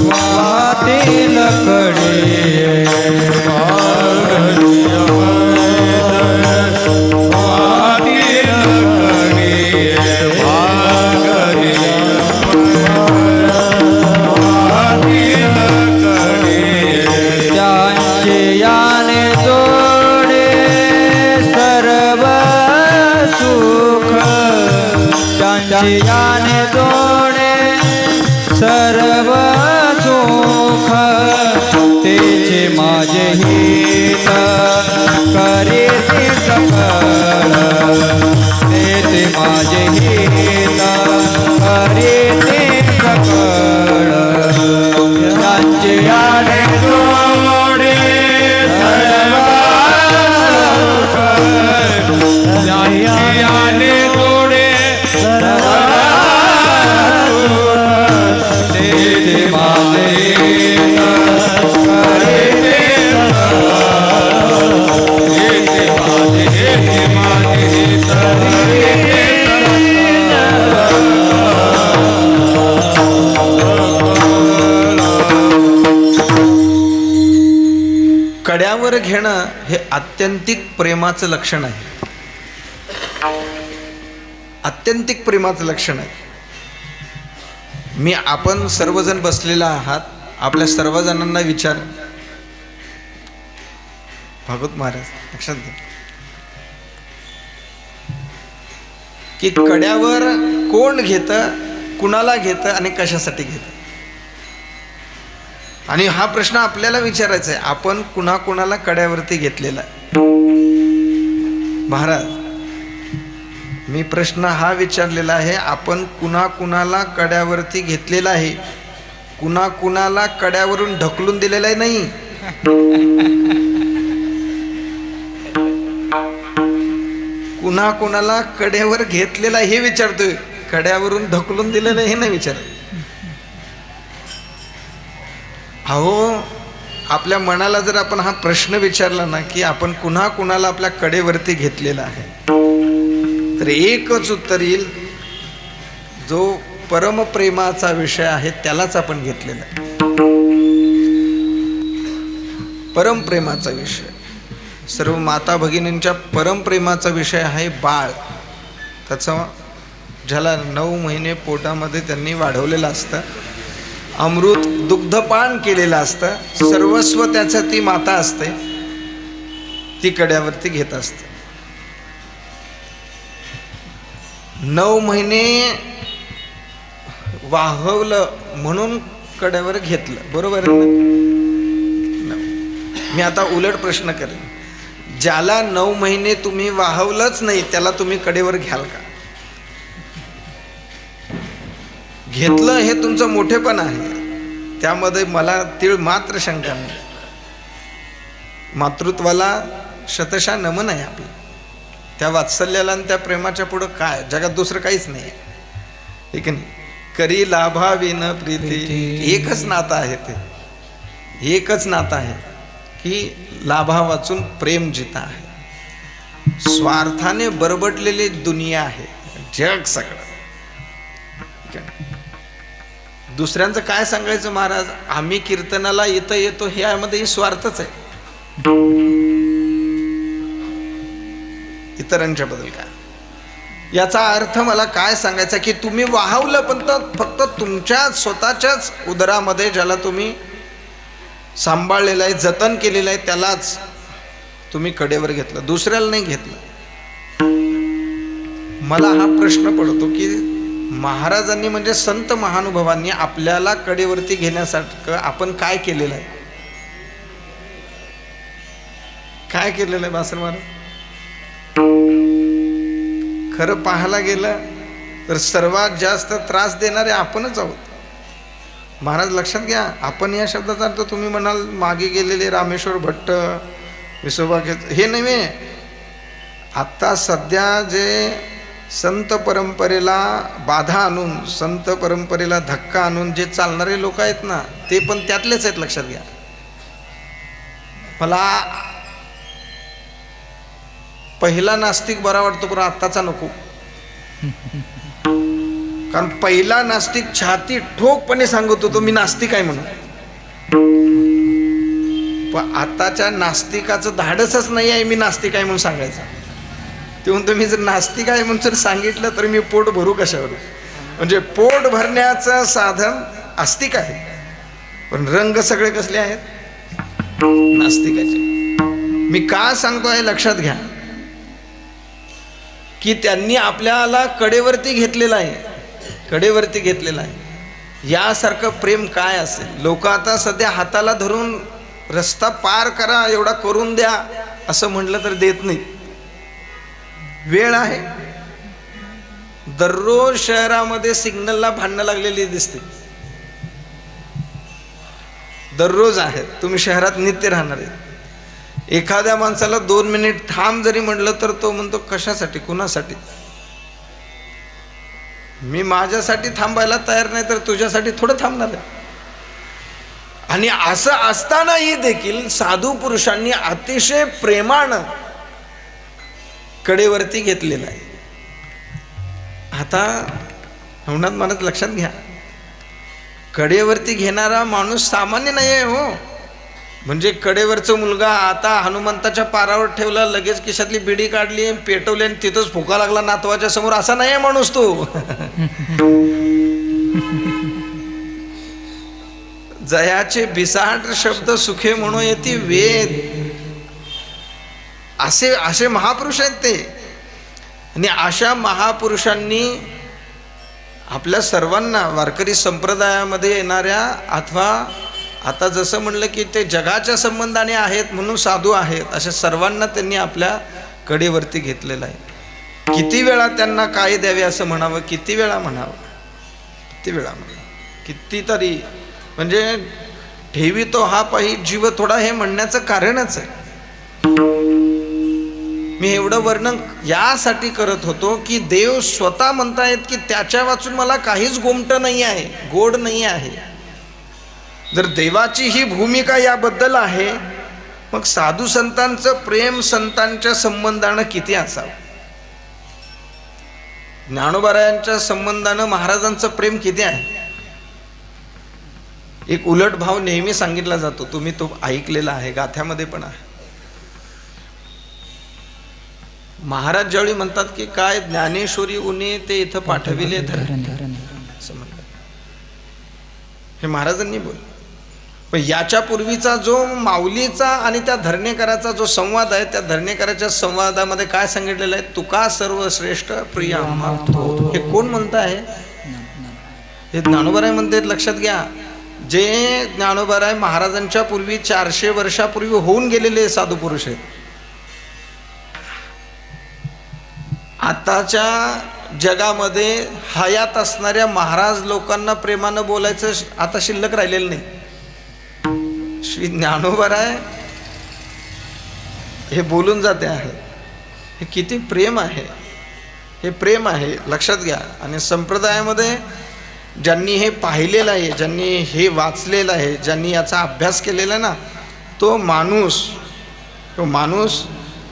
वाहतील कडे त्यांचे याने जोडे सर्व सुख त्यांचे याने जोडे सर्व सुख तेचे माझे हित करीते सकळ तेचे माझे हित करीते सकळ त्यांचे याने जोडे सर्व सुख त्यांचे याने जोडे सर्व तेचे माझे हित करीते कड्यावर घेणं हे आत्यंतिक प्रेमाचं लक्षण आहे. आत्यंतिक प्रेमाचं लक्षण आहे. आपण सर्वजण बसलेला आहात, आपल्या सर्वजणांना विचार, भागवत महाराज लक्षात घ्या की कड्यावर कोण घेतं, कुणाला घेतं आणि कशासाठी घेतं. आणि हा प्रश्न आपल्याला विचारायचा आहे, आपण कुणाकुणाला कड्यावरती घेतलेला आहे. महाराज, मी प्रश्न हा विचारलेला आहे, आपण कुणाकुणाला कड्यावरती घेतलेला आहे, कुणाकुणाला कड्यावरून ढकलून दिलेला आहे नाही. कुणाकुणाला कड्यावर घेतलेला हे विचारतोय, कड्यावरून ढकलून दिलेलं हे नाही विचार. अहो, आपल्या मनाला जर आपण हा प्रश्न विचारला ना की आपण कुणाकुणाला आपल्या कडेवरती घेतलेला आहे, तर एकच उत्तर येईल, जो परमप्रेमाचा विषय आहे त्यालाच आपण घेतलेला आहे. परमप्रेमाचा विषय, सर्व माता भगिनींच्या परमप्रेमाचा विषय आहे बाळ. त्याचं ज्याला 9 महिने पोटामध्ये त्यांनी वाढवलेलं असतं, अमृत दुग्धपान केलेलं असतं, सर्वस्व त्याचं ती माता असते, ती कड्यावरती घेत असते. 9 महिने वाहवलं म्हणून कड्यावर घेतलं, बरोबर आहे ना? मी आता उलट प्रश्न करेन, ज्याला 9 महिने तुम्ही वाहवलंच नाही त्याला तुम्ही कडेवर घ्याल का? घेतलं हे तुमचं मोठेपण आहे, त्यामध्ये मला तीळ मात्र शंका नाही. मातृत्वाला शतशः नमन आहे आपलं. त्या वात्सल्याला आणि त्या प्रेमाच्या पुढं काय जगात दुसरं काहीच नाही, ठीक आहे. करी लाभाविन प्रीती, एकच नातं आहे ते, एकच नातं आहे की लाभा वाचून प्रेम जिता आहे. स्वार्थाने बरबडलेली दुनिया आहे, जग सगळं. दुसऱ्यांचं काय सांगायचं महाराज, आम्ही कीर्तनाला इथं येतो हे यामध्ये स्वार्थच आहे. इतरांच्या बद्दल काय, याचा अर्थ मला काय सांगायचा की तुम्ही वाहवलं पण फक्त तुमच्या स्वतःच्याच उदरामध्ये ज्याला तुम्ही सांभाळलेलं आहे, जतन केलेलं आहे, त्यालाच तुम्ही कडेवर घेतलं, दुसऱ्याला नाही घेतलं. मला हा प्रश्न पडतो की महाराजांनी म्हणजे संत महानुभावांनी आपल्याला कडेवरती घेण्यासाठी आपण काय केलेलं आहे, काय केलेलं आहे बासर महाराज? खरं पाहायला गेलं तर सर्वात जास्त त्रास देणारे आपणच आहोत. महाराज लक्षात घ्या, आपण या शब्दाचा अर्थ तुम्ही म्हणाल मागे गेलेले रामेश्वर भट्ट, विसोबा हे नव्हे. आत्ता सध्या जे संत परंपरेला बाधा आणून, संत परंपरेला धक्का आणून जे चालणारे लोक आहेत ना, ते पण त्यातलेच आहेत, लक्षात घ्या. मला पहिला नास्तिक बरा वाटतो पण आत्ताचा नको. कारण पहिला नास्तिक छाती ठोकपणे सांगत होतो मी नास्तिक आहे म्हणून, पण आताच्या नास्तिकाचं धाडसच नाही आहे मी नास्तिक आहे म्हणून सांगायचं. ते म्हणतो मी जर नास्तिक आहे म्हणून जर सांगितलं तर मी पोट भरू कशावर. म्हणजे पोट भरण्याचं साधन आस्तिक आहे, पण रंग सगळे कसले आहेत नास्तिकाचे. मी का सांगतो आहे लक्षात घ्या की त्यांनी आपल्याला कडेवरती घेतलेलं आहे, कडेवरती घेतलेलं आहे. यासारखं प्रेम काय असेल. लोक आता सध्या हाताला धरून रस्ता पार करा एवढा करून द्या असं म्हटलं तर देत नाही. वेळ आहे. दररोज शहरामध्ये सिग्नलला भांडणं लागलेली दिसते, दररोज आहेत. तुम्ही शहरात नित्य राहणार आहे. एखाद्या माणसाला 2 मिनिट थांब जरी म्हटलं तर तो म्हणतो कशासाठी, कुणासाठी. मी माझ्यासाठी थांबायला तयार नाही तर तुझ्यासाठी थोडं थांबणार आहे. आणि असं असतानाही देखील साधू पुरुषांनी अतिशय प्रेमानं कडेवरती घेतलेलं आहे. आता म्हणत म्हणत लक्षात घ्या, कडेवरती घेणारा माणूस सामान्य नाही आहे हो. म्हणजे कडेवरचा मुलगा आता हनुमंताच्या पारावर ठेवला, लगेच खिशातली बिडी काढली पेटवली आणि तिथंच फुका लागला नातवाच्या समोर, असा नाही आहे माणूस तो. जयाचे बिसाट शब्द सुखे म्हणून येती वेद, असे महापुरुष आहेत ते. आणि अशा महापुरुषांनी आपल्या सर्वांना वारकरी संप्रदायामध्ये येणाऱ्या, अथवा आता जसं म्हणलं की ते जगाच्या संबंधाने आहेत म्हणून साधू आहेत, अशा सर्वांना त्यांनी आपल्या कडेवरती घेतलेलं आहे. किती वेळा त्यांना काय द्यावे असं म्हणावं, किती वेळा म्हणावं, किती वेळा म्हणावं, कितीतरी. म्हणजे ठेवितो हा पायी जीव थोडा हे म्हणण्याचं कारणच आहे. मी एवढं वर्णन यासाठी करत होतो की देव स्वतः म्हणतायत की त्याच्या वाचून मला काहीच गोमटं नाही आहे, गोड नाही आहे. जर देवाची ही भूमिका याबद्दल आहे, मग साधू संतांचं प्रेम संतांच्या संबंधानं किती असावं. ज्ञानोबारायांच्या संबंधानं महाराजांचं प्रेम किती आहे. एक उलट भाव नेहमी सांगितला जातो, तुम्ही तो ऐकलेला आहे, गाथ्यामध्ये पण आहे. महाराज ज्यावेळी म्हणतात की काय ज्ञानेश्वरी उनी ते इथं पाठविले असं म्हणतात, हे महाराजांनी बोल. पण याच्या पूर्वीचा जो माऊलीचा आणि त्या धरणेकराचा जो संवाद आहे, त्या धरणेकराच्या संवादामध्ये काय सांगितलेलं आहे, तुका सर्वश्रेष्ठ प्रिय आम्हा. हे कोण म्हणत आहे, हे ज्ञानोबाराय म्हणते. लक्षात घ्या, जे ज्ञानोबाराय महाराजांच्या पूर्वी 400 वर्षापूर्वी होऊन गेलेले साधू पुरुष आहेत. आताच्या जगामध्ये हयात असणाऱ्या महाराज लोकांना प्रेमानं बोलायचं आता शिल्लक राहिलेलं नाही. श्री ज्ञानोबाराय हे बोलून जाते आहे. हे किती प्रेम आहे, हे प्रेम आहे, लक्षात घ्या. आणि संप्रदायामध्ये ज्यांनी हे पाहिलेलं आहे, ज्यांनी हे वाचलेलं आहे, ज्यांनी याचा अभ्यास केलेला ना, तो माणूस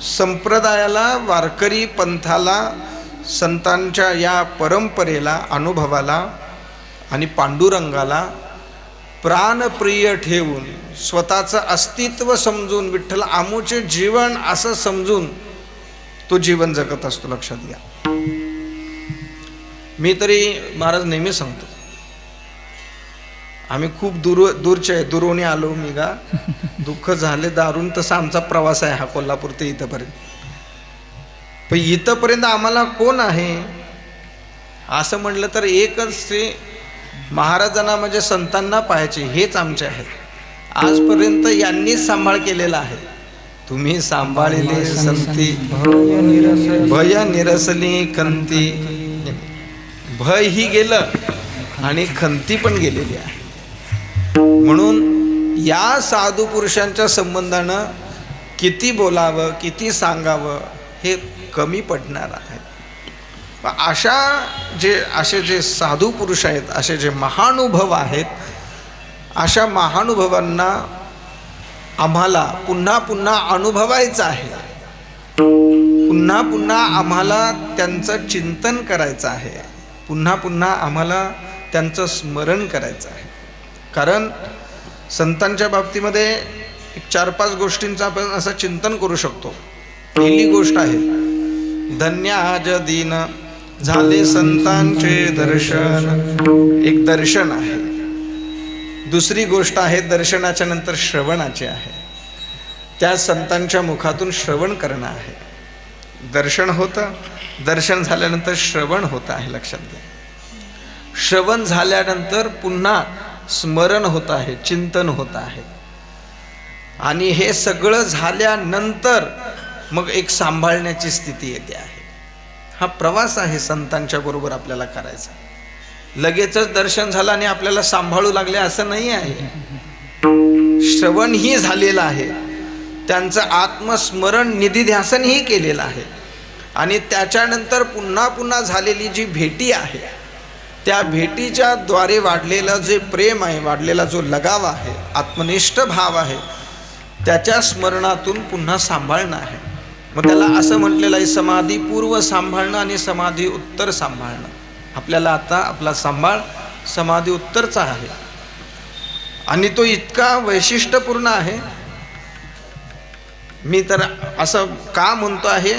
संप्रदायाला, वारकरी पंथाला, संतांच्या या परंपरेला, अनुभवाला आणि पांडुरंगाला प्राणप्रिय ठेवून, स्वतःचं अस्तित्व समजून, विठ्ठल आमूचे जीवन असं समजून तो जीवन जगत असतो. लक्षात घ्या. मी तरी महाराज नेहमी सांगतो, आम्ही खूप दुरोणी आलो. मी गा दुःख झाले दारुण, तसा आमचा प्रवास आहे हा कोल्हापूर ते इथंपर्यंत. पण इथंपर्यंत आम्हाला कोण आहे असं म्हटलं तर एकच, ते महाराजांना म्हणजे संतांना पाहायचे, हेच आमचे आहेत. आजपर्यंत यांनीच सांभाळ केलेला आहे. तुम्ही सांभाळले संती भय निरसली खंती. भय ही गेलं आणि खंती पण गेलेली आहे. म्हणून या साधू पुरुषांच्या संबंधानं किती बोलावं, किती सांगावं हे कमी पडणार आहे. असे जे साधू पुरुष आहेत, असे जे महानुभव आहेत, अशा महानुभवांना आम्हाला पुन्हा पुन्हा अनुभवायचं आहे. पुन्हा पुन्हा आम्हाला त्यांचं चिंतन करायचं आहे. पुन्हा पुन्हा आम्हाला त्यांचं स्मरण करायचं आहे. कारण संतांच्या बाबतीमध्ये एक 4-5 गोष्टींचं आपण असं चिंतन करू शकतो. पहिली गोष्ट आहे धन्य आज दीन झाले संतांचे दर्शन, एक दर्शन आहे. दुसरी गोष्ट आहे दर्शनाच्या नंतर श्रवणाची आहे. त्या संतांच्या मुखातून श्रवण करणं आहे. दर्शन होतं, दर्शन झाल्यानंतर श्रवण होतं आहे. लक्षात घ्या, श्रवण झाल्यानंतर पुन्हा स्मरण होत आहे, चिंतन होत आहे. आणि हे सगळं झाल्यानंतर मग एक सांभाळण्याची स्थिती येते आहे. हा प्रवास आहे संतांच्या बरोबर आपल्याला करायचा. लगेचच दर्शन झालं आणि आपल्याला सांभाळू लागले असं नाही आहे. श्रवणही झालेलं आहे, त्यांचं आत्मस्मरण निधिध्यासनही केलेलं आहे. आणि त्याच्यानंतर पुन्हा पुन्हा झालेली जी भेटी आहे, त्या भेटीच्या द्वारे वाढलेलं जे प्रेम आहे, वाढलेला जो लगाव आहे, आत्मनिष्ठ भाव आहे, त्याच्या स्मरणातून पुन्हा सांभाळणं आहे. मग त्याला असं म्हटलेलं आहे समाधीपूर्व सांभाळणं आणि समाधी उत्तर सांभाळणं. आपल्याला आता आपला सांभाळ समाधी उत्तरचा आहे. आणि तो इतका वैशिष्ट्यपूर्ण आहे. मी तर असं का म्हणतो आहे,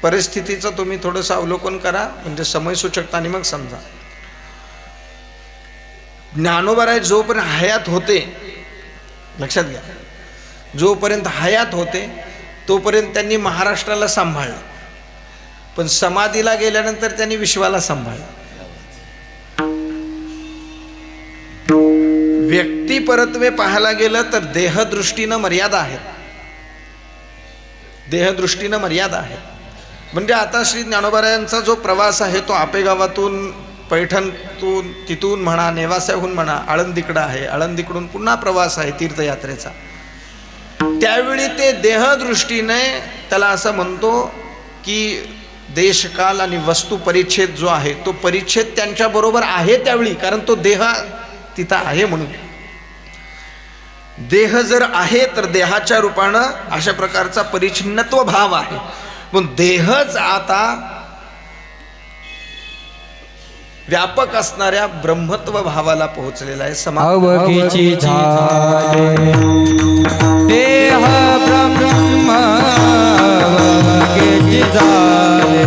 परिस्थितीचं तुम्ही थोडंसं अवलोकन करा, म्हणजे समयसूचकता आणि मग समजा. ज्ञानोबा जोपर्यंत हयात होते, लक्षात घ्या, जोपर्यंत हयात होते तोपर्यंत त्यांनी महाराष्ट्राला सांभाळलं. पण समाधीला गेल्यानंतर त्यांनी विश्वाला सांभाळलं. व्यक्ती परत्वे पाहायला गेलं तर देहदृष्टीनं मर्यादा आहेत. देहदृष्टीनं मर्यादा आहे. म्हणजे आता श्री ज्ञानोबारायांचा जो प्रवास आहे तो आपेगावातून, पैठणतून, तिथून म्हणा, नेवास्याहून म्हणा, आळंदीकडं आहे, आळंदीकडून पुन्हा प्रवास आहे तीर्थयात्रेचा. त्यावेळी ते देहदृष्टीने त्याला असं म्हणतो की देशकाल आणि वस्तू परिच्छेद जो आहे तो परिच्छेद त्यांच्याबरोबर आहे त्यावेळी, कारण तो देह तिथं आहे म्हणून. देह जर आहे तर देहाच्या रूपानं अशा प्रकारचा परिच्छिन्नत्व भाव आहे. पण देहच आता व्यापक असणाऱ्या ब्रह्मत्व भावाला पोहोचलेला आहे. अवघीची झाले देह ब्रह्म, अवघीची झाले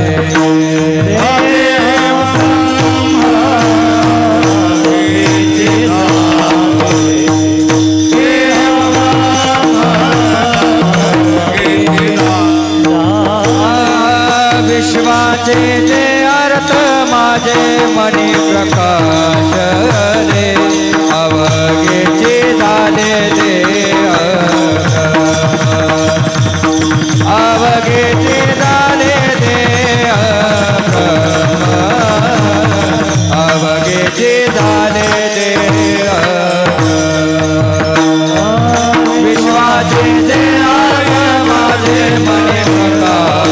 विश्वाचे जे अर्थ माझे मनी प्रकाश रे, अवघेचे झाले देह, अवघेचे झाले देह, अवघेचे झाले देह. विश्वाचे जे अर्थ माझे मनी प्रकाश,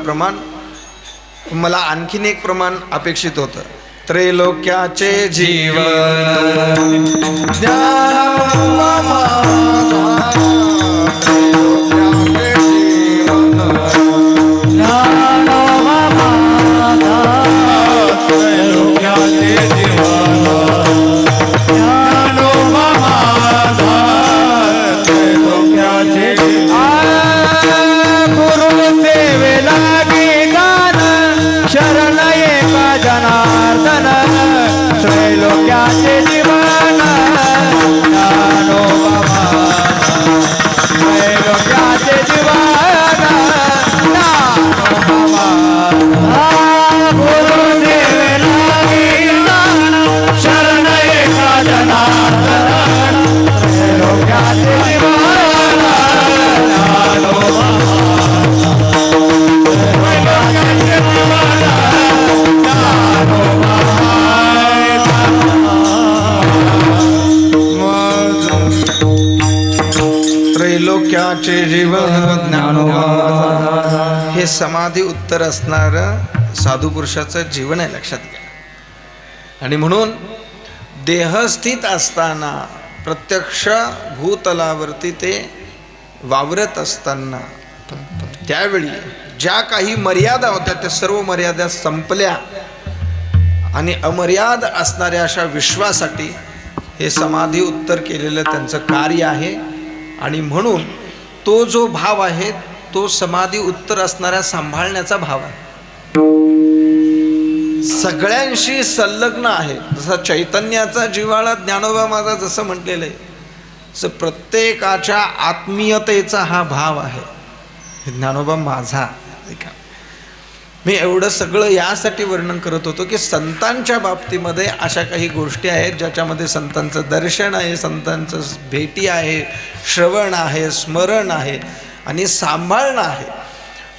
प्रमाण. मला आणखीन एक प्रमाण अपेक्षित होतं. त्रैलोक्याचे जीवन त्रैलोक्याचे जीवन ज्ञानोबा त्रिलोक्याचे जीवन ज्ञानोबा, हे समाधी उत्तर असणार साधू पुरुषाचं जीवन आहे, लक्षात घ्या. आणि म्हणून देहस्थित असताना प्रत्यक्ष भूतलावरती ते वावरत असताना त्यावेळी ज्या काही मर्यादा होत्या त्या सर्व मर्यादा संपल्या आणि अमर्याद असणाऱ्या अशा विश्वासाठी हे समाधी उत्तर केलेलं त्यांचं कार्य आहे. आणि म्हणून तो जो भाव आहे तो समाधी उत्तर असणाऱ्या सांभाळण्याचा भाव आहे, सगळ्यांशी संलग्न आहे. जसा चैतन्याचा जिव्हाळा ज्ञानोबा माझा जसं म्हटलेलं आहे, तसं प्रत्येकाच्या आत्मीयतेचा हा भाव आहे ज्ञानोबा माझा. मी एवढं सगळं यासाठी वर्णन करत होतो की संतांच्या बाबतीमध्ये अशा काही गोष्टी आहेत ज्याच्यामध्ये संतांचं दर्शन आहे, संतांचं भेटी आहे, श्रवण आहे, स्मरण आहे आणि सांभाळणं आहे.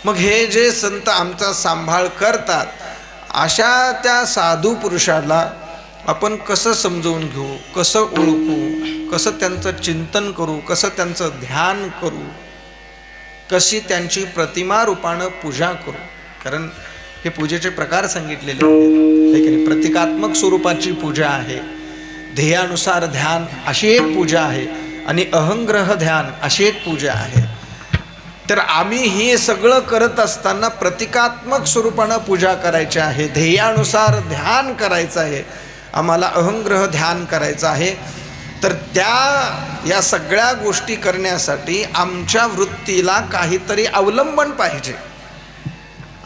मग हे जे संत आमचा सांभाळ करतात अशा त्या साधू पुरुषाला आपण कसं समजवून घेऊ, कसं ओळखू, कसं त्यांचं चिंतन करू, कसं त्यांचं ध्यान करू, कशी त्यांची प्रतिमा रूपानं पूजा करू. कारण हे पूजेचे प्रकार सांगितलेले आहेत, की नाही. प्रतिकात्मक स्वरूपाची पूजा आहे, ध्येयानुसार ध्यान अशी एक पूजा आहे आणि अहंग्रह ध्यान अशी एक पूजा आहे. तर आम्ही हे सगळं करत असताना प्रतिकात्मक स्वरूपानं पूजा करायची आहे, ध्येयानुसार ध्यान करायचं आहे, आम्हाला अहंग्रह ध्यान करायचं आहे. तर या सगळ्या गोष्टी करण्यासाठी आमच्या वृत्तीला काहीतरी अवलंबन पाहिजे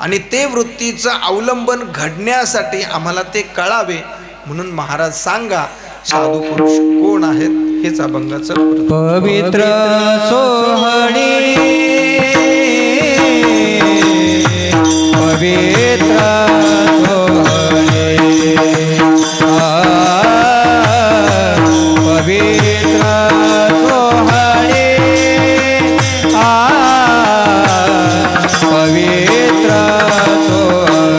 आणि ते वृत्तीचं अवलंबन घडण्यासाठी आम्हाला ते कळावे. म्हणून महाराज सांगा साधू पुरुष कोण आहेत हेच अभंगाचं. पवित्र सोहणी पवित्र सोहणी पवित्र सोहणी पवित्र सोहणी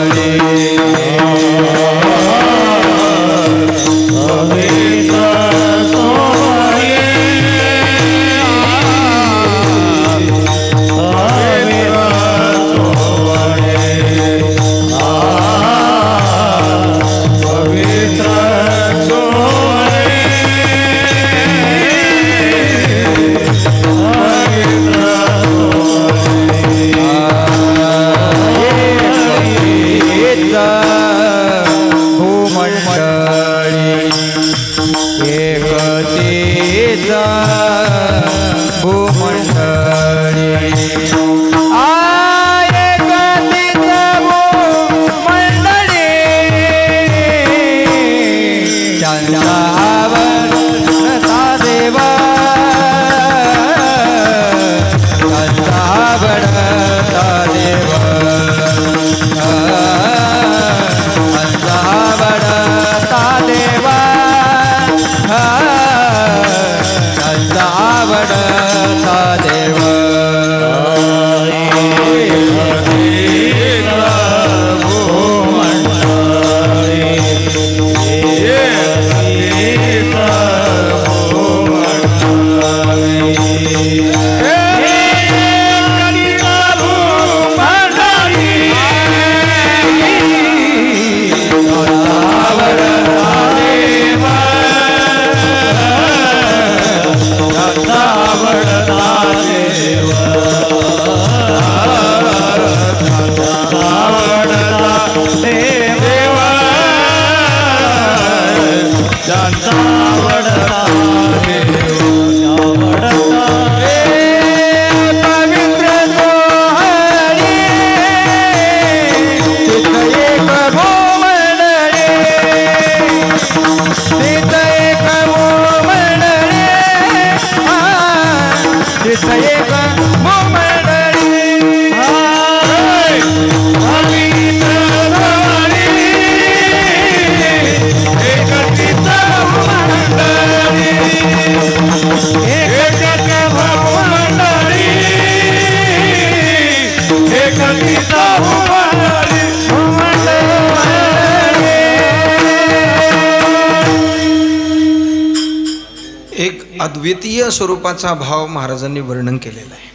अद्वितीय स्वरूपाचा भाव महाराजांनी वर्णन केलेला आहे.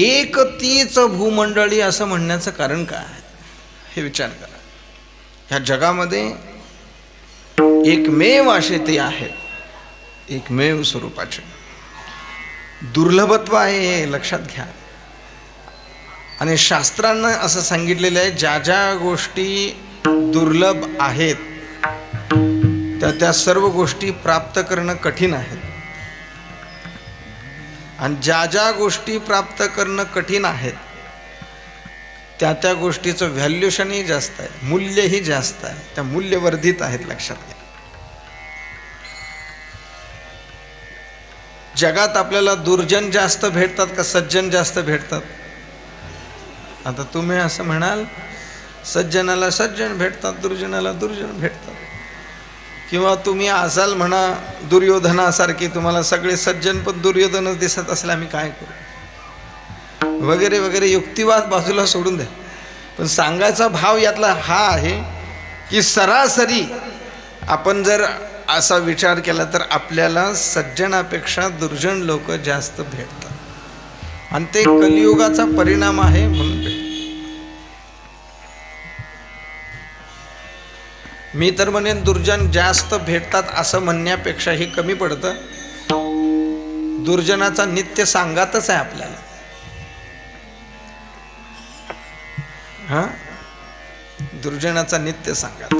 एक तीच भूमंडळी असं म्हणण्याचं कारण काय हे विचार करा. ह्या जगामध्ये एकमेव असे ते आहेत, एकमेव स्वरूपाचे. दुर्लभत्व आहे हे लक्षात घ्या. आणि शास्त्रांना असं सांगितलेलं आहे, ज्या ज्या गोष्टी दुर्लभ आहेत त्या सर्व गोष्टी प्राप्त करणं कठीण आहे. आणि ज्या ज्या गोष्टी प्राप्त करणं कठीण आहेत त्या गोष्टीचं व्हॅल्युशनही जास्त आहे, मूल्यही जास्त आहे, त्या मूल्यवर्धित आहेत. लक्षात घ्या. जगात आपल्याला दुर्जन जास्त भेटतात का सज्जन जास्त भेटतात? आता तुम्ही असं म्हणाल, सज्जनाला सज्जन भेटतात, दुर्जनाला दुर्जन भेटतात. किंवा तुम्ही असाल म्हणा दुर्योधनासारखे, तुम्हाला सगळे सज्जन पण दुर्योधनच दिसत असले, आम्ही काय करू वगैरे वगैरे युक्तिवाद बाजूला सोडून द्या. पण सांगायचा भाव यातला हा आहे की सरासरी आपण जर असा विचार केला तर आपल्याला सज्जनापेक्षा दुर्जन लोक जास्त भेटतात. आणि ते कलियुगाचा परिणाम आहे म्हणून भेटतात. मी तर म्हणेन दुर्जन जास्त भेटतात असं म्हणण्यापेक्षा हे कमी पडतं. दुर्जनाचा नित्य सांगातच आहे आपल्याला. दुर्जनाचा नित्य सांगात.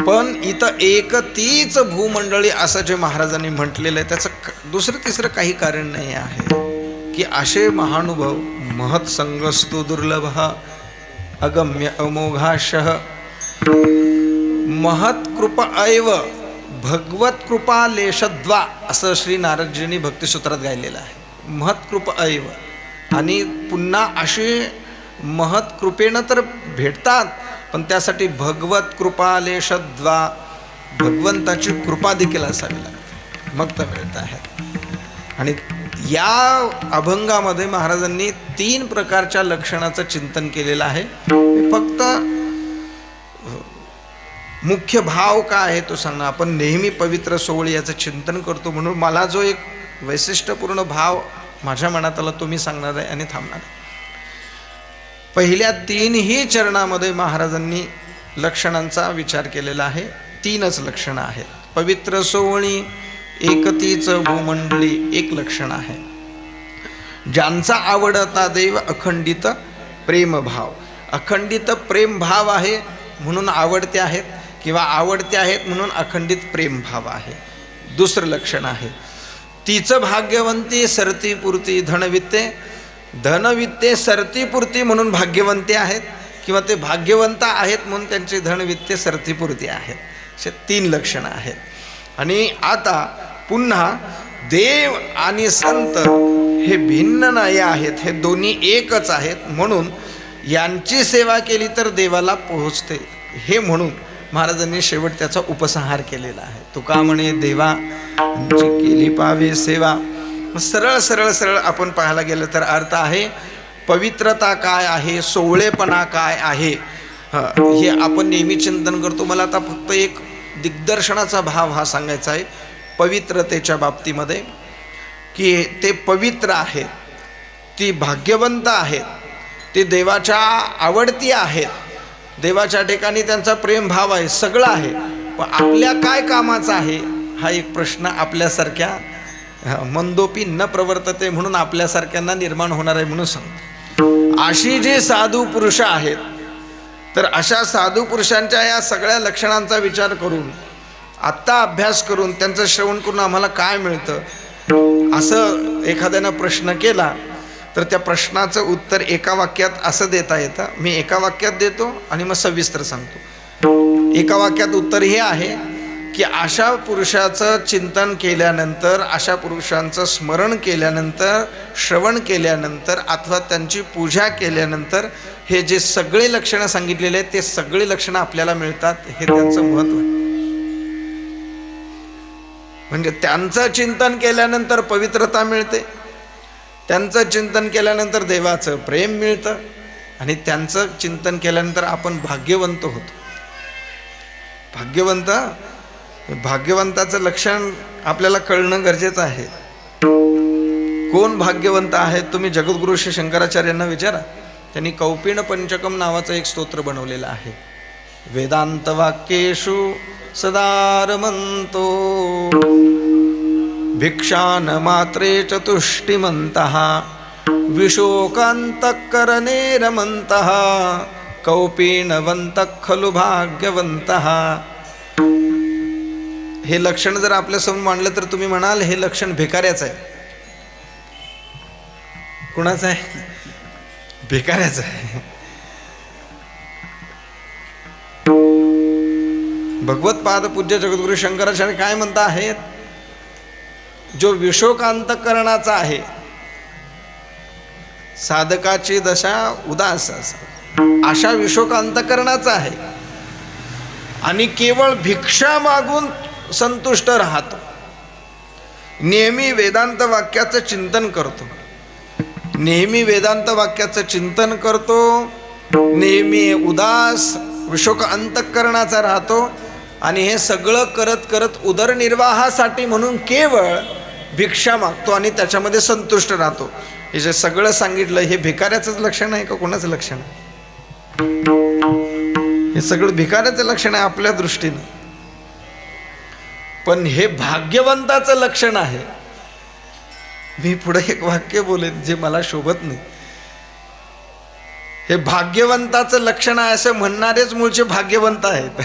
पण इथं एक तीच भूमंडळी असं जे महाराजांनी म्हटलेलं आहे त्याचं दुसरं तिसरं काही कारण नाही आहे की असे महानुभव महत् संगस्तु दुर्लभ अगम्य अमोघाशः महत् कृपा ऐव भगवत कृपा लेशद्वा असं श्री नारदजींनी भक्तिसूत्रात गायलेलं आहे. महत् कृपा ऐव. आणि पुन्हा असे महत् कृपेनं तर भेटतात, पण त्यासाठी भगवत कृपा लेशद्वा, भगवंताची कृपा देखील असावी लागते, मग तर मिळत आहे. आणि या अभंगामध्ये महाराजांनी 3 प्रकारच्या लक्षणाचं चिंतन केलेलं आहे. फक्त मुख्य भाव काय आहे तो सांगणं. आपण नेहमी पवित्र सोहळी याचं चिंतन करतो म्हणून मला जो एक वैशिष्ट्यपूर्ण भाव माझ्या मनात आला तो मी सांगणार आहे आणि थांबणार आहे. पहिल्या 3ही चरणामध्ये महाराजांनी लक्षणांचा विचार केलेला आहे. 3च लक्षणं आहेत. पवित्र सोहळी, एकतीच भूमंडळी एक लक्षण आहे. ज्यांचा आवडता देव अखंडित प्रेमभाव. अखंडित प्रेमभाव आहे म्हणून आवडते आहेत, किंवा आवडते आहेत म्हणून अखंडित प्रेमभाव आहे. दुसरं लक्षण आहे तिचं भाग्यवंती सरतीपुरती धनवित्ते. धनवित्ते सरतीपुरती म्हणून भाग्यवंती आहेत, किंवा ते भाग्यवंत आहेत म्हणून त्यांची धनवित्ते सरतीपुरती आहेत. असे 3 लक्षणं आहेत. आणि आता पुन्हा देव आणि संत हे भिन्न नाही आहेत, हे दोन्ही एकच आहेत. म्हणून यांची सेवा केली तर देवाला पोहोचते, हे म्हणून महाराजांनी शेवट त्याचा उपसंहार केलेला आहे. तुका म्हणे देवा केली पावे सेवा. सरळ सरळ सरळ आपण पाहायला गेलं तर अर्थ आहे पवित्रता काय आहे, सोवळेपणा काय आहे, हे आपण नेहमी चिंतन करतो. मला आता फक्त एक दिग्दर्शनाचा भाव हा सांगायचा आहे पवित्रतेच्या बाबतीमध्ये, की ते पवित्र आहेत, ती भाग्यवंत आहेत, ते देवाच्या आवडती आहेत, देवाच्या ठिकाणी त्यांचा प्रेमभाव आहे, सगळं आहे. पण आपल्या काय कामाचा आहे हा एक प्रश्न आपल्यासारख्या मंदोपी न प्रवर्तते म्हणून आपल्यासारख्यांना निर्माण होणार आहे म्हणून सांगतो. अशी जी साधू पुरुष आहेत, तर अशा साधू पुरुषांच्या या सगळ्या लक्षणांचा विचार करून, आत्ता अभ्यास करून, त्यांचं श्रवण करून आम्हाला काय मिळतं असं एखाद्यानं प्रश्न केला तर त्या प्रश्नाचं उत्तर एका वाक्यात असं देता येतं. मी एका वाक्यात देतो आणि मग सविस्तर सांगतो. एका वाक्यात उत्तर हे आहे की अशा पुरुषाचं चिंतन केल्यानंतर, अशा पुरुषांचं स्मरण केल्यानंतर, श्रवण केल्यानंतर अथवा त्यांची पूजा केल्यानंतर हे जे सगळे लक्षणं सांगितलेले आहेत ते सगळे लक्षणं आपल्याला मिळतात. हे त्यांचं महत्त्व आहे. म्हणजे त्यांचं चिंतन केल्यानंतर पवित्रता मिळते, त्यांचं चिंतन केल्यानंतर देवाचं प्रेम मिळतं, आणि त्यांचं चिंतन केल्यानंतर आपण भाग्यवंत होतो. भाग्यवंत भाग्यवंताचं लक्षण आपल्याला कळणं गरजेचं आहे. कोण भाग्यवंत आहे तुम्ही जगद्गुरु श्री शंकराचार्यांना विचारा. त्यांनी कौपीन पंचकम नावाचं एक स्तोत्र बनवलेलं आहे. वेदांत वाक्येषु सदारमंतो भिक्षान मात्रे चतुष्टिमन्तः विशोकान्तःकरणे रमन्तः कौपीनवन्तः खलु भाग्यवन्तः. हे लक्षण जर आपल्या समोर मांडलं तर तुम्ही म्हणाल हे लक्षण भिकाऱ्याचं आहे. कुणाचं आहे? भिकाऱ्याचं आहे. भगवत पाद पूज्य जगद्गुरु शंकराचार्य काय म्हणता आहेत? जो विशोकांतकरणाचा आहे, साधकाची दशा उदास अशा विशोकांतकरणाचा आहे आणि केवळ भिक्षा मागून संतुष्ट राहतो. नेहमी वेदांत वाक्याचं चिंतन करतो, नेहमी वेदांत वाक्याचं चिंतन करतो, नेहमी उदास विशोक अंतःकरणाचा राहतो आणि हे सगळं करत करत उदरनिर्वाहासाठी म्हणून केवळ भिक्षा मागतो आणि त्याच्यामध्ये संतुष्ट राहतो. हे जे सगळं सांगितलं हे भिकाऱ्याचंच लक्षण आहे का कोणाचं लक्षण आहे? हे सगळं भिकाऱ्याचं लक्षण आहे आपल्या दृष्टीनं, पण हे भाग्यवंताचं लक्षण आहे. मी पुढे एक वाक्य बोलेन जे मला शोभत नाही. हे भाग्यवंताचं लक्षण आहे असं म्हणणारेच मूळचे भाग्यवंत आहेत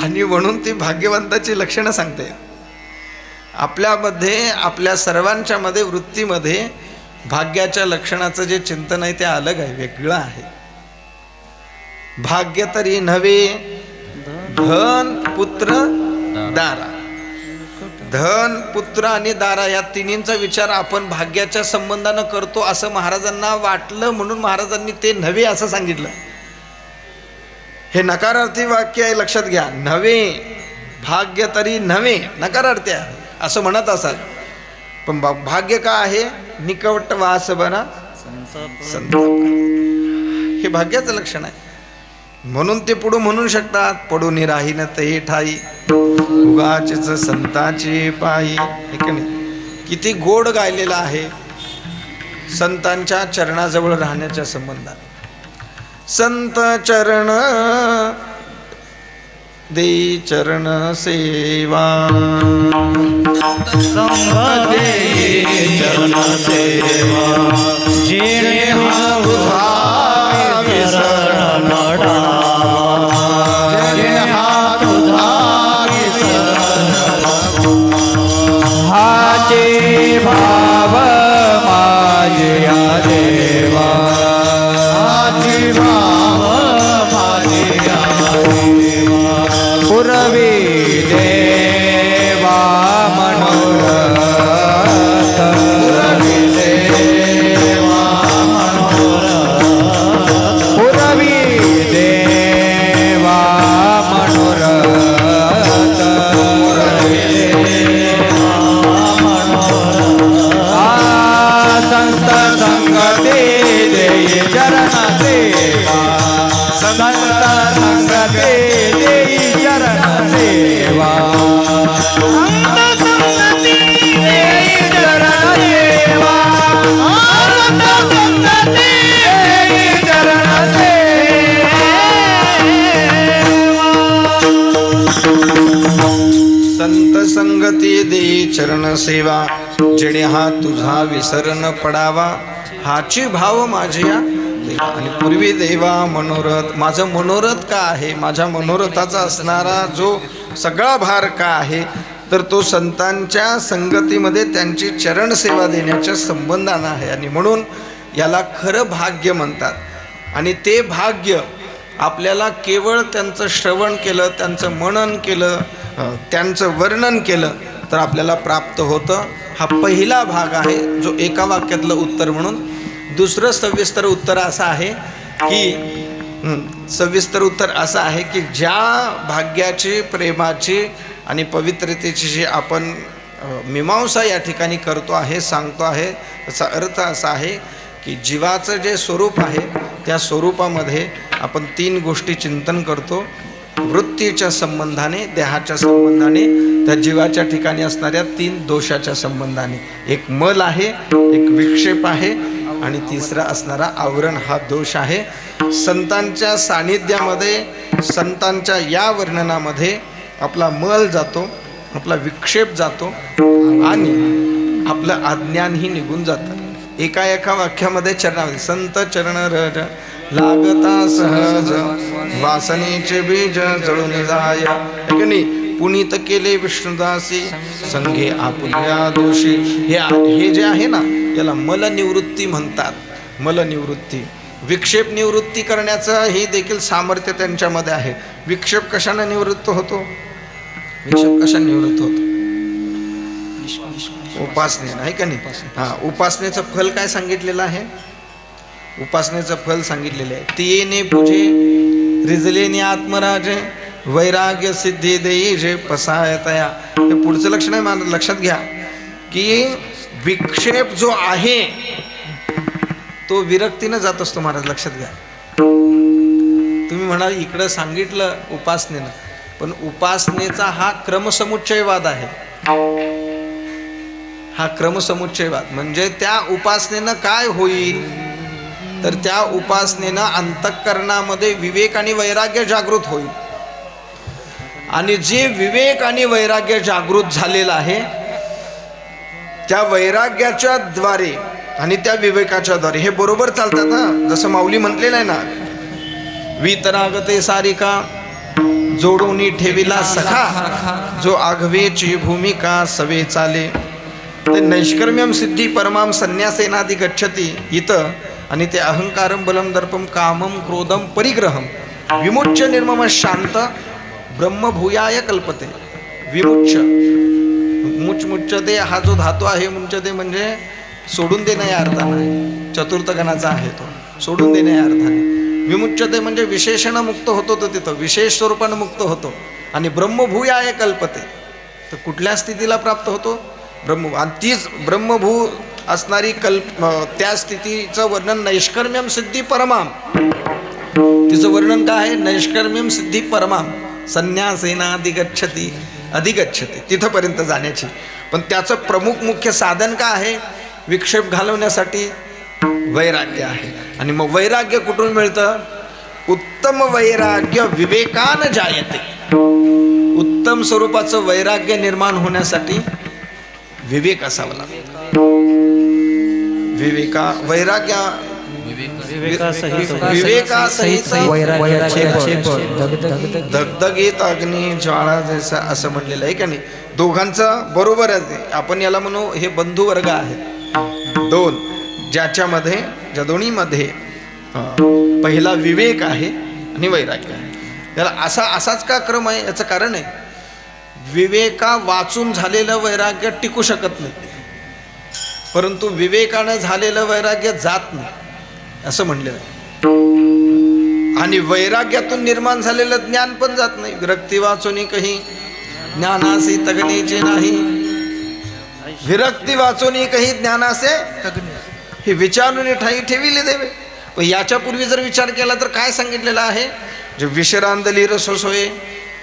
आणि म्हणून ती भाग्यवंताची लक्षणं सांगते. आपल्यामध्ये आपल्या सर्वांच्या मध्ये वृत्तीमध्ये भाग्याच्या लक्षणाचं जे चिंतन आहे ते अलग आहे, वेगळं आहे. भाग्य तरी नव्हे धन पुत्र दारा. धन पुत्र आणि दारा या तिन्हींचा विचार आपण भाग्याच्या संबंधानं करतो असं महाराजांना वाटलं म्हणून महाराजांनी ते नव्हे असं सांगितलं. हे नकारार्थी वाक्य आहे, लक्षात घ्या. नव्हे भाग्य तरी नव्हे नकारार्थी आहे असं म्हणत असाल, पण भाग्य का आहे? निकट वास बरा संताप. हे भाग्याचं लक्षण आहे. म्हणून ते पुढे म्हणू शकतात पडून राहीन ते ठाई उगाचच संताची पायी. किती गोड गायलेलं आहे संतांच्या चरणाजवळ राहण्याच्या संबंधात. संत चरण दे चरण सेवा, दे चरण सेवा, जेणे हा तुझा विसरण पडा, जेणे हा तुझा विसरण हाचे भाव माझ्या देवा, हाचे भाव माझ्या देवा, पुरवी देवा मनोरथ, पुरवी देवा मनोरथ, पुरवी देवा मनोरथ, पुरवी देवा मनोरथ. संत संगते देई चरण सेवा, संत संगते देई चरण सेवा, संत संगती देई चरण सेवा, संत संगती देई चरण सेवा. संत संगती देई चरण सेवा, जेणे हा तुझा विसरण पडावा, हाची भाव माझ्या देवा. आणि पूर्वी देवा मनोरथ, माझं मनोरथ का आहे? माझ्या मनोरथाचा असणारा जो सगळा भार का आहे? तर तो संतांच्या संगतीमध्ये त्यांची चरण सेवा देण्याच्या संबंधानं आहे. आणि म्हणून याला खरं भाग्य म्हणतात. आणि ते भाग्य आपल्याला केवळ त्यांचं श्रवण केलं, त्यांचं मनन केलं, त्यांचं वर्णन केलं तर आपल्याला प्राप्त होतं. हा पहिला भाग आहे जो एका वाक्यातलं उत्तर म्हणून. दुसरं सविस्तर उत्तर असं आहे की सविस्तर उत्तर असं आहे की ज्या भाग्याची, प्रेमाची आणि पवित्रतेची जी आपण मीमांसा या ठिकाणी करतो आहे, सांगतो आहे, त्याचा अर्थ असा आहे की जीवाचं जे स्वरूप आहे त्या स्वरूपामध्ये आपण तीन गोष्टी चिंतन करतो. वृत्तीच्या संबंधाने, देहाच्या संबंधाने, त्या जीवाच्या ठिकाणी असणाऱ्या 3 दोषाच्या संबंधाने. एक मल आहे, एक विक्षेप आहे आणि तिसरा असणारा आवरण हा दोष आहे. संतांच्या सानिध्यामध्ये, संतांच्या या वर्णनामध्ये आपला मल जातो, आपला विक्षेप जातो आणि आपलं अज्ञानही निघून जातं. एका वाक्यामध्ये चरणामध्ये संत चरण रज लागता सहज वासनेचे बीज जळून जाय, है नाही. पुनीत केले विष्णुदासी संघे आपुल्या दोषी. हे जे आहे ना, याला मलनिवृत्ती म्हणतात. मलनिवृत्ती, विक्षेप निवृत्ती करण्याचं हे देखील सामर्थ्य त्यांच्यामध्ये आहे. विक्षेप कशाने निवृत्त होतो? विक्षेप कशाने निवृत्त होतो? उपासनेनं, आहे का नाही? हा, उपासनेचं फल काय सांगितलेलं आहे? उपासनेचं फल सांगितलेलं आहे. तियेने पूजे रिजलेने आत्मराजे वैराग्य सिद्धी देई जे पसायतया. हे पुढचं लक्षण आहे, मला लक्षात घ्या की विक्षेप जो आहे तो विरक्तीनं जात असतो महाराज, लक्षात घ्या. तुम्ही म्हणाल इकडं सांगितलं उपासनेनं, पण उपासनेचा हा क्रमसमुच्चयवाद आहे. हा क्रमसमुच्चयवाद म्हणजे त्या उपासनेनं काय होईल तर त्या उपासनेनं अंतःकरणामध्ये विवेक आणि वैराग्य जागृत होईल. आणि जे विवेक आणि वैराग्य जागृत झालेलं आहे त्या वैराग्याच्या द्वारे आणि त्या विवेकाच्या द्वारे हे बरोबर चालतात ना. जसं माऊली म्हटलेलं आहे ना, वितरागते सारिका जोडून ठेविला सखा जो आघवेची भूमिका सवे चाले. ते नैष्कर्म्यम सिद्धी परमाम संन्यासेनादि गच्छति इथं आणि ते अहंकारम बलम दर्पम कामम क्रोधम परिग्रहम विमुच्य निर्मम शांत ब्रह्मभूयाय कल्पते. विमुच्य, मुच्मुच्यते हा जो धातू आहे, मुच्यते म्हणजे सोडून देणं या अर्थाने, चतुर्थ गणाचा आहे तो, सोडून देणं या अर्थाने. विमुच्यते म्हणजे विशेषण मुक्त होतो, तो तिथं विशेष स्वरूपानं मुक्त होतो. आणि ब्रह्मभूयाय कल्पते, तर कुठल्या स्थितीला प्राप्त होतो? ब्रह्म. आणि तीच ब्रह्मभू असणारी त्या स्थितीचं वर्णन नैष्कर्म्यम सिद्धी परमाम. तिचं वर्णन काय आहे? नैष्कर्म्यम सिद्धी परमाम संन्यासेना अधिगच्छती, अधिगच्छती, तिथंपर्यंत जाण्याची. पण त्याचं प्रमुख मुख्य साधन काय आहे? विक्षेप घालवण्यासाठी वैराग्य आहे. आणि मग वैराग्य कुठून मिळतं? उत्तम वैराग्य विवेकानं जायते. उत्तम स्वरूपाचं वैराग्य निर्माण होण्यासाठी विवेक असावा लागतो. विवेकासहित धगधगीत अग्नी ज्वाळा जैसा असं म्हणलेलं आहे का नाही? दोघांचं बरोबर आहे. आपण याला म्हणू हे बंधू वर्ग आहेत दोन, ज्या दोन्हीमध्ये पहिला विवेक आहे आणि वैराग्य आहे. याला असाच का क्रम आहे? याचं कारण आहे विवेका वाचून झालेलं वैराग्य टिकू शकत नाही, परंतु विवेकानं झालेलं वैराग्य जात नाही असं म्हणलेलं आहे. आणि वैराग्यातून निर्माण झालेलं ज्ञान पण जात नाही. विरक्ती वाचून काही ज्ञानासी तगणीचे नाही, विरक्ती वाचून काही ज्ञानासे हे विचारून ठाई ठेविले देवे. पण याच्यापूर्वी जर विचार केला तर काय सांगितलेलं आहे? जे विश्रांदली रसोस होय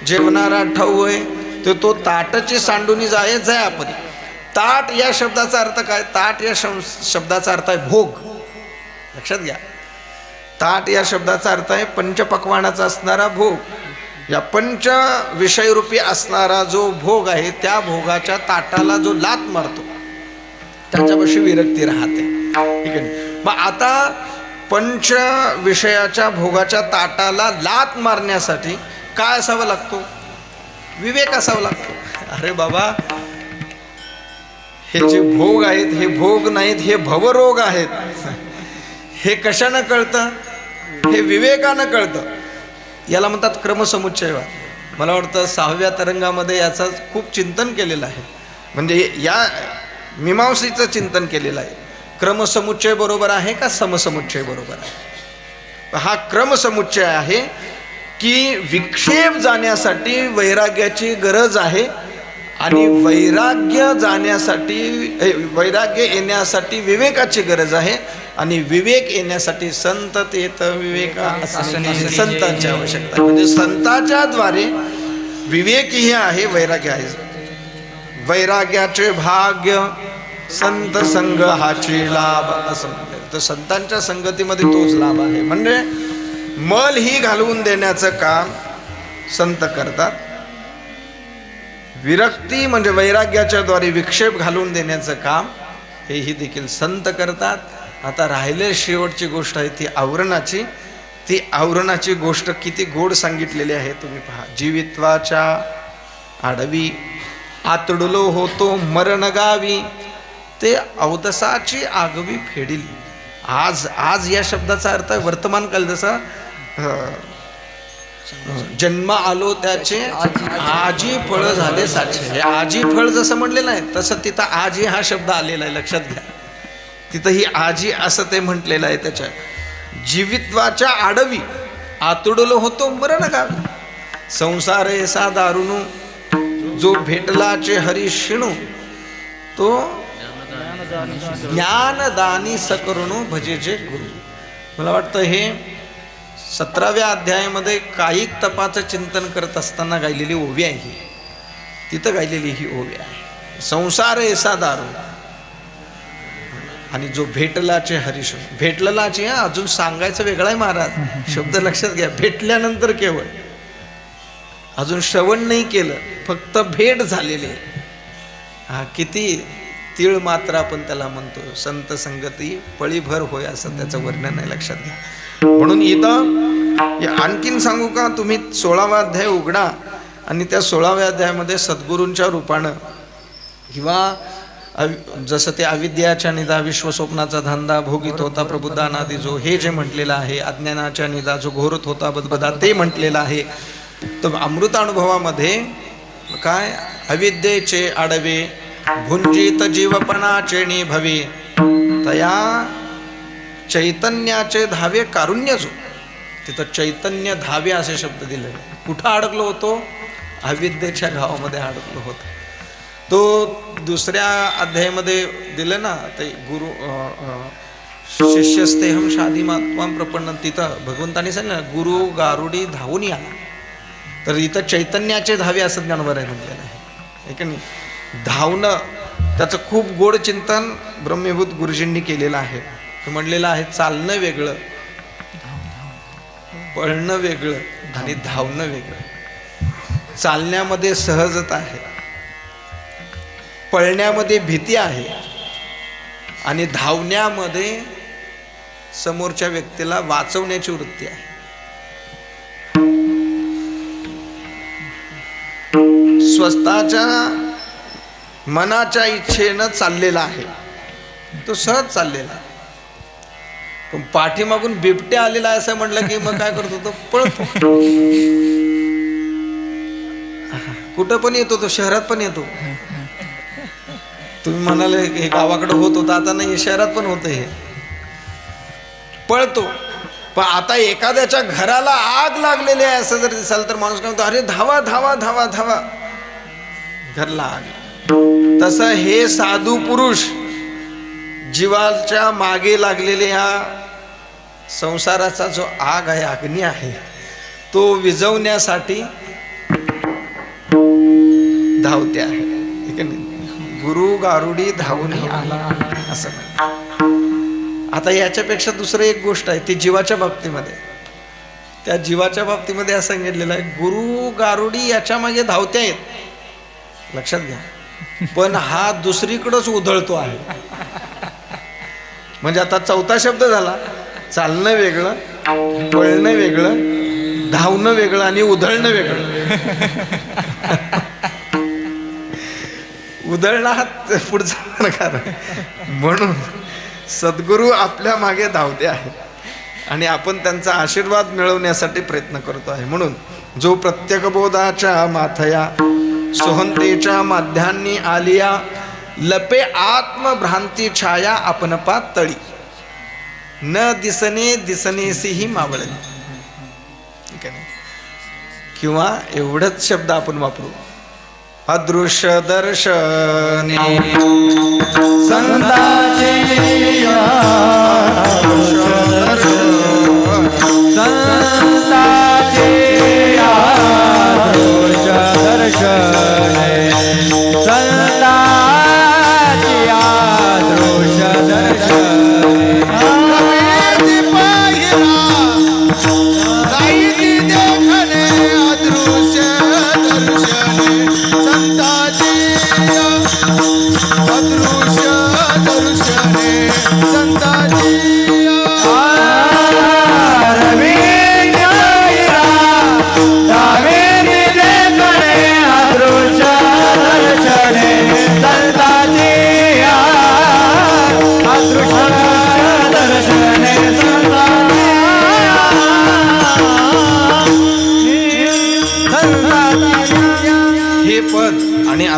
जेवणारा ठाऊ होय तो ताटची सांडूनी जाय जयापरी. ताट या शब्दाचा अर्थ काय? ताट या शब्दाचा अर्थ आहे भोग. लक्षात घ्या, ताट या शब्दाचा अर्थ आहे पंचपक्वानाचा असणारा भोग. या पंच विषयरूपी असणारा जो भोग आहे त्या भोगाच्या ताटाला जो लात मारतो त्याच्यापाशी विरक्ती राहते, ठीक आहे. मग आता पंच विषयाच्या भोगाच्या ताटाला लात मारण्यासाठी काय असावं लागतो? विवेक असावा लागतो. अरे बाबा, हे जे भोग आहेत हे भोग नाहीत, हे भवरोग आहेत. हे कशानं कळतं? हे विवेकानं कळतं. याला म्हणतात क्रमसमुच्चयवाद. मला वाटतं 6व्या तरंगामध्ये याचं खूप चिंतन केलेलं आहे. म्हणजे या मीमांसेचं चिंतन केलेलं आहे. क्रमसमुच्चय बरोबर आहे का समसमुच्चय बरोबर आहे? हा क्रमसमुच्चय आहे की विक्षेप जाण्यासाठी वैराग्याची गरज आहे आणि वैराग्य येण्यासाठी विवेकाची गरज आहे. आणि विवेक येण्यासाठी संत तेत विवेक असणे संतांची आवश्यकता आहे. म्हणजे संतांच्या द्वारे विवेक ही आहे, वैराग्य आहे. वैराग्याचे भाग्य संत संग हाचे लाभ असं म्हणतात. तर संतांच्या संगतीमध्ये तोच लाभ आहे. म्हणजे मल ही घालवून देण्याचं काम संत करतात. विरक्ती म्हणजे वैराग्याच्या द्वारे विक्षेप घालून देण्याचं काम हेही देखील संत करतात. आता राहिले शेवटची गोष्ट आहे ती आवरणाची. ती आवरणाची गोष्ट किती गोड सांगितलेली आहे तुम्ही पहा. जीवित्वाच्या आडवी आतडलो होतो मरण गावी, ते अवदसाची आगवी फेडिली. आज या शब्दाचा अर्थ वर्तमान काल. जसा जन्म आलो त्याचे आजी फळ झाले साचे. हे आजी फळ जसं म्हणलेलं आहे तसं तिथं आजी हा शब्द आलेला आहे, लक्षात घ्या. तिथं ही आजी असं ते म्हटलेलं आहे. त्याच्या जीवित्वाच्या आडवी आतुडलो होतो मरण गावी, संसार ऐसा दारुणू जो भेटलाचे हरी शिणू, तो ज्ञानदानी सकरुणू भजेचे गुरु. मला वाटतं हे 17व्या अध्यायामध्ये काही तपाचं चिंतन करत असताना गायलेली ओवी आहे. तिथं गायलेली ही ओवी आहे. संसार ऐसा दारू आणि जो भेटलाचे हरीश. भेटलेलाचे अजून सांगायचं वेगळा आहे महाराज, शब्द लक्षात घ्या. भेटल्यानंतर केवळ अजून श्रवण नाही केलं, फक्त भेट झालेली. हा किती तीळ मात्र आपण त्याला म्हणतो. संत संगती पळीभर होय असं त्याचं वर्णन आहे, लक्षात घ्या. म्हणून इथं आणखीन सांगू का, तुम्ही 16वा अध्याय उघडा आणि त्या 16व्या अध्यायामध्ये सद्गुरूंच्या रूपानं किंवा जसं ते अविद्याच्या निदा विश्वस्वप्नाचा धांदा भोगीत होता प्रबुद्धानादी जो, हे जे म्हटलेलं आहे, अज्ञानाच्या निदा जो घोरत होता बदबदा ते म्हटलेलं आहे. तर अमृतानुभवामध्ये काय, अविद्येचे आडवे भुंजित जीवपणाचे निभवे, तया चैतन्याचे धावे कारुण्य जो. तिथं चैतन्य धावे असे शब्द दिले. कुठं अडकलो होतो? अविद्येच्या गावामध्ये अडकलो होतो. तो दुसऱ्या अध्यायामध्ये दिलं ना, ते गुरु शिष्यस्तेहम शादीमात्मा प्रपन्न. तिथं भगवंतानी सांगितलं गुरु गारुडी धावून या. तर इथं चैतन्याचे धावे असं ज्ञानवर आहे म्हटलेलं आहे की नाही. धावणं त्याचं खूप गोड चिंतन ब्रह्मभूत गुरुजींनी केलेलं आहे. म्हणलेलं आहे चालणं वेगळं, पळणं वेगळं आणि धावणं वेगळं. चालण्यामध्ये सहजता आहे, पळण्यामध्ये भीती आहे आणि धावण्यामध्ये समोरच्या व्यक्तीला वाचवण्याची वृत्ती आहे. स्वतःच्या मनाच्या इच्छेनं चाललेला आहे, तो सहज चाललेला आहे. पण पाठीमागून बिबट्या आलेला आहे असं म्हटलं की मग काय करतो, तो पळतो. कुठं पण येतो तो, शहरात पण येतो. तुम्ही म्हणाले हे गावाकडे होत होतं, आता नाही, शहरात पण होतं. हे पळतो. पण आता एखाद्याच्या घराला आग लागलेली आहे असं जर दिसाल तर माणूस काय म्हणतो, अरे धावा धावा धावा धावा, घरला आग. तसं हे साधू पुरुष जीवाच्या मागे लागलेले हा संसाराचा जो आग आहे, अग्नी आहे, तो विझवण्यासाठी धावते आहे. गुरु गारुडी धावून आला असं. आता याच्यापेक्षा दुसरं एक गोष्ट आहे ती जीवाच्या बाबतीमध्ये. त्या जीवाच्या बाबतीमध्ये असं सांगितलेलं आहे, गुरु गारुडी याच्या मागे धावते आहेत, लक्षात घ्या. पण हा दुसरीकडंच उधळतो आहे. म्हणजे आता चौथा शब्द झाला, चालणं वेगळं, पळणं वेगळं, धावणं वेगळं आणि उधळणं वेगळं. उधळणं हा पुढचा प्रकार आहे. म्हणून सद्गुरू आपल्या मागे धावते आहे आणि आपण त्यांचा आशीर्वाद मिळवण्यासाठी प्रयत्न करतो आहे. म्हणून जो प्रत्येक बोधाच्या माथया सोहंतेच्या माध्यांनी आलिया, लपे आत्मभ्रांती छाया आपणपात तळी, न दिसणे दिसणेसीही मावळली. ठीक आहे. किंवा एवढंच शब्द आपण वापरू, अदृश्य दर्शने संताचे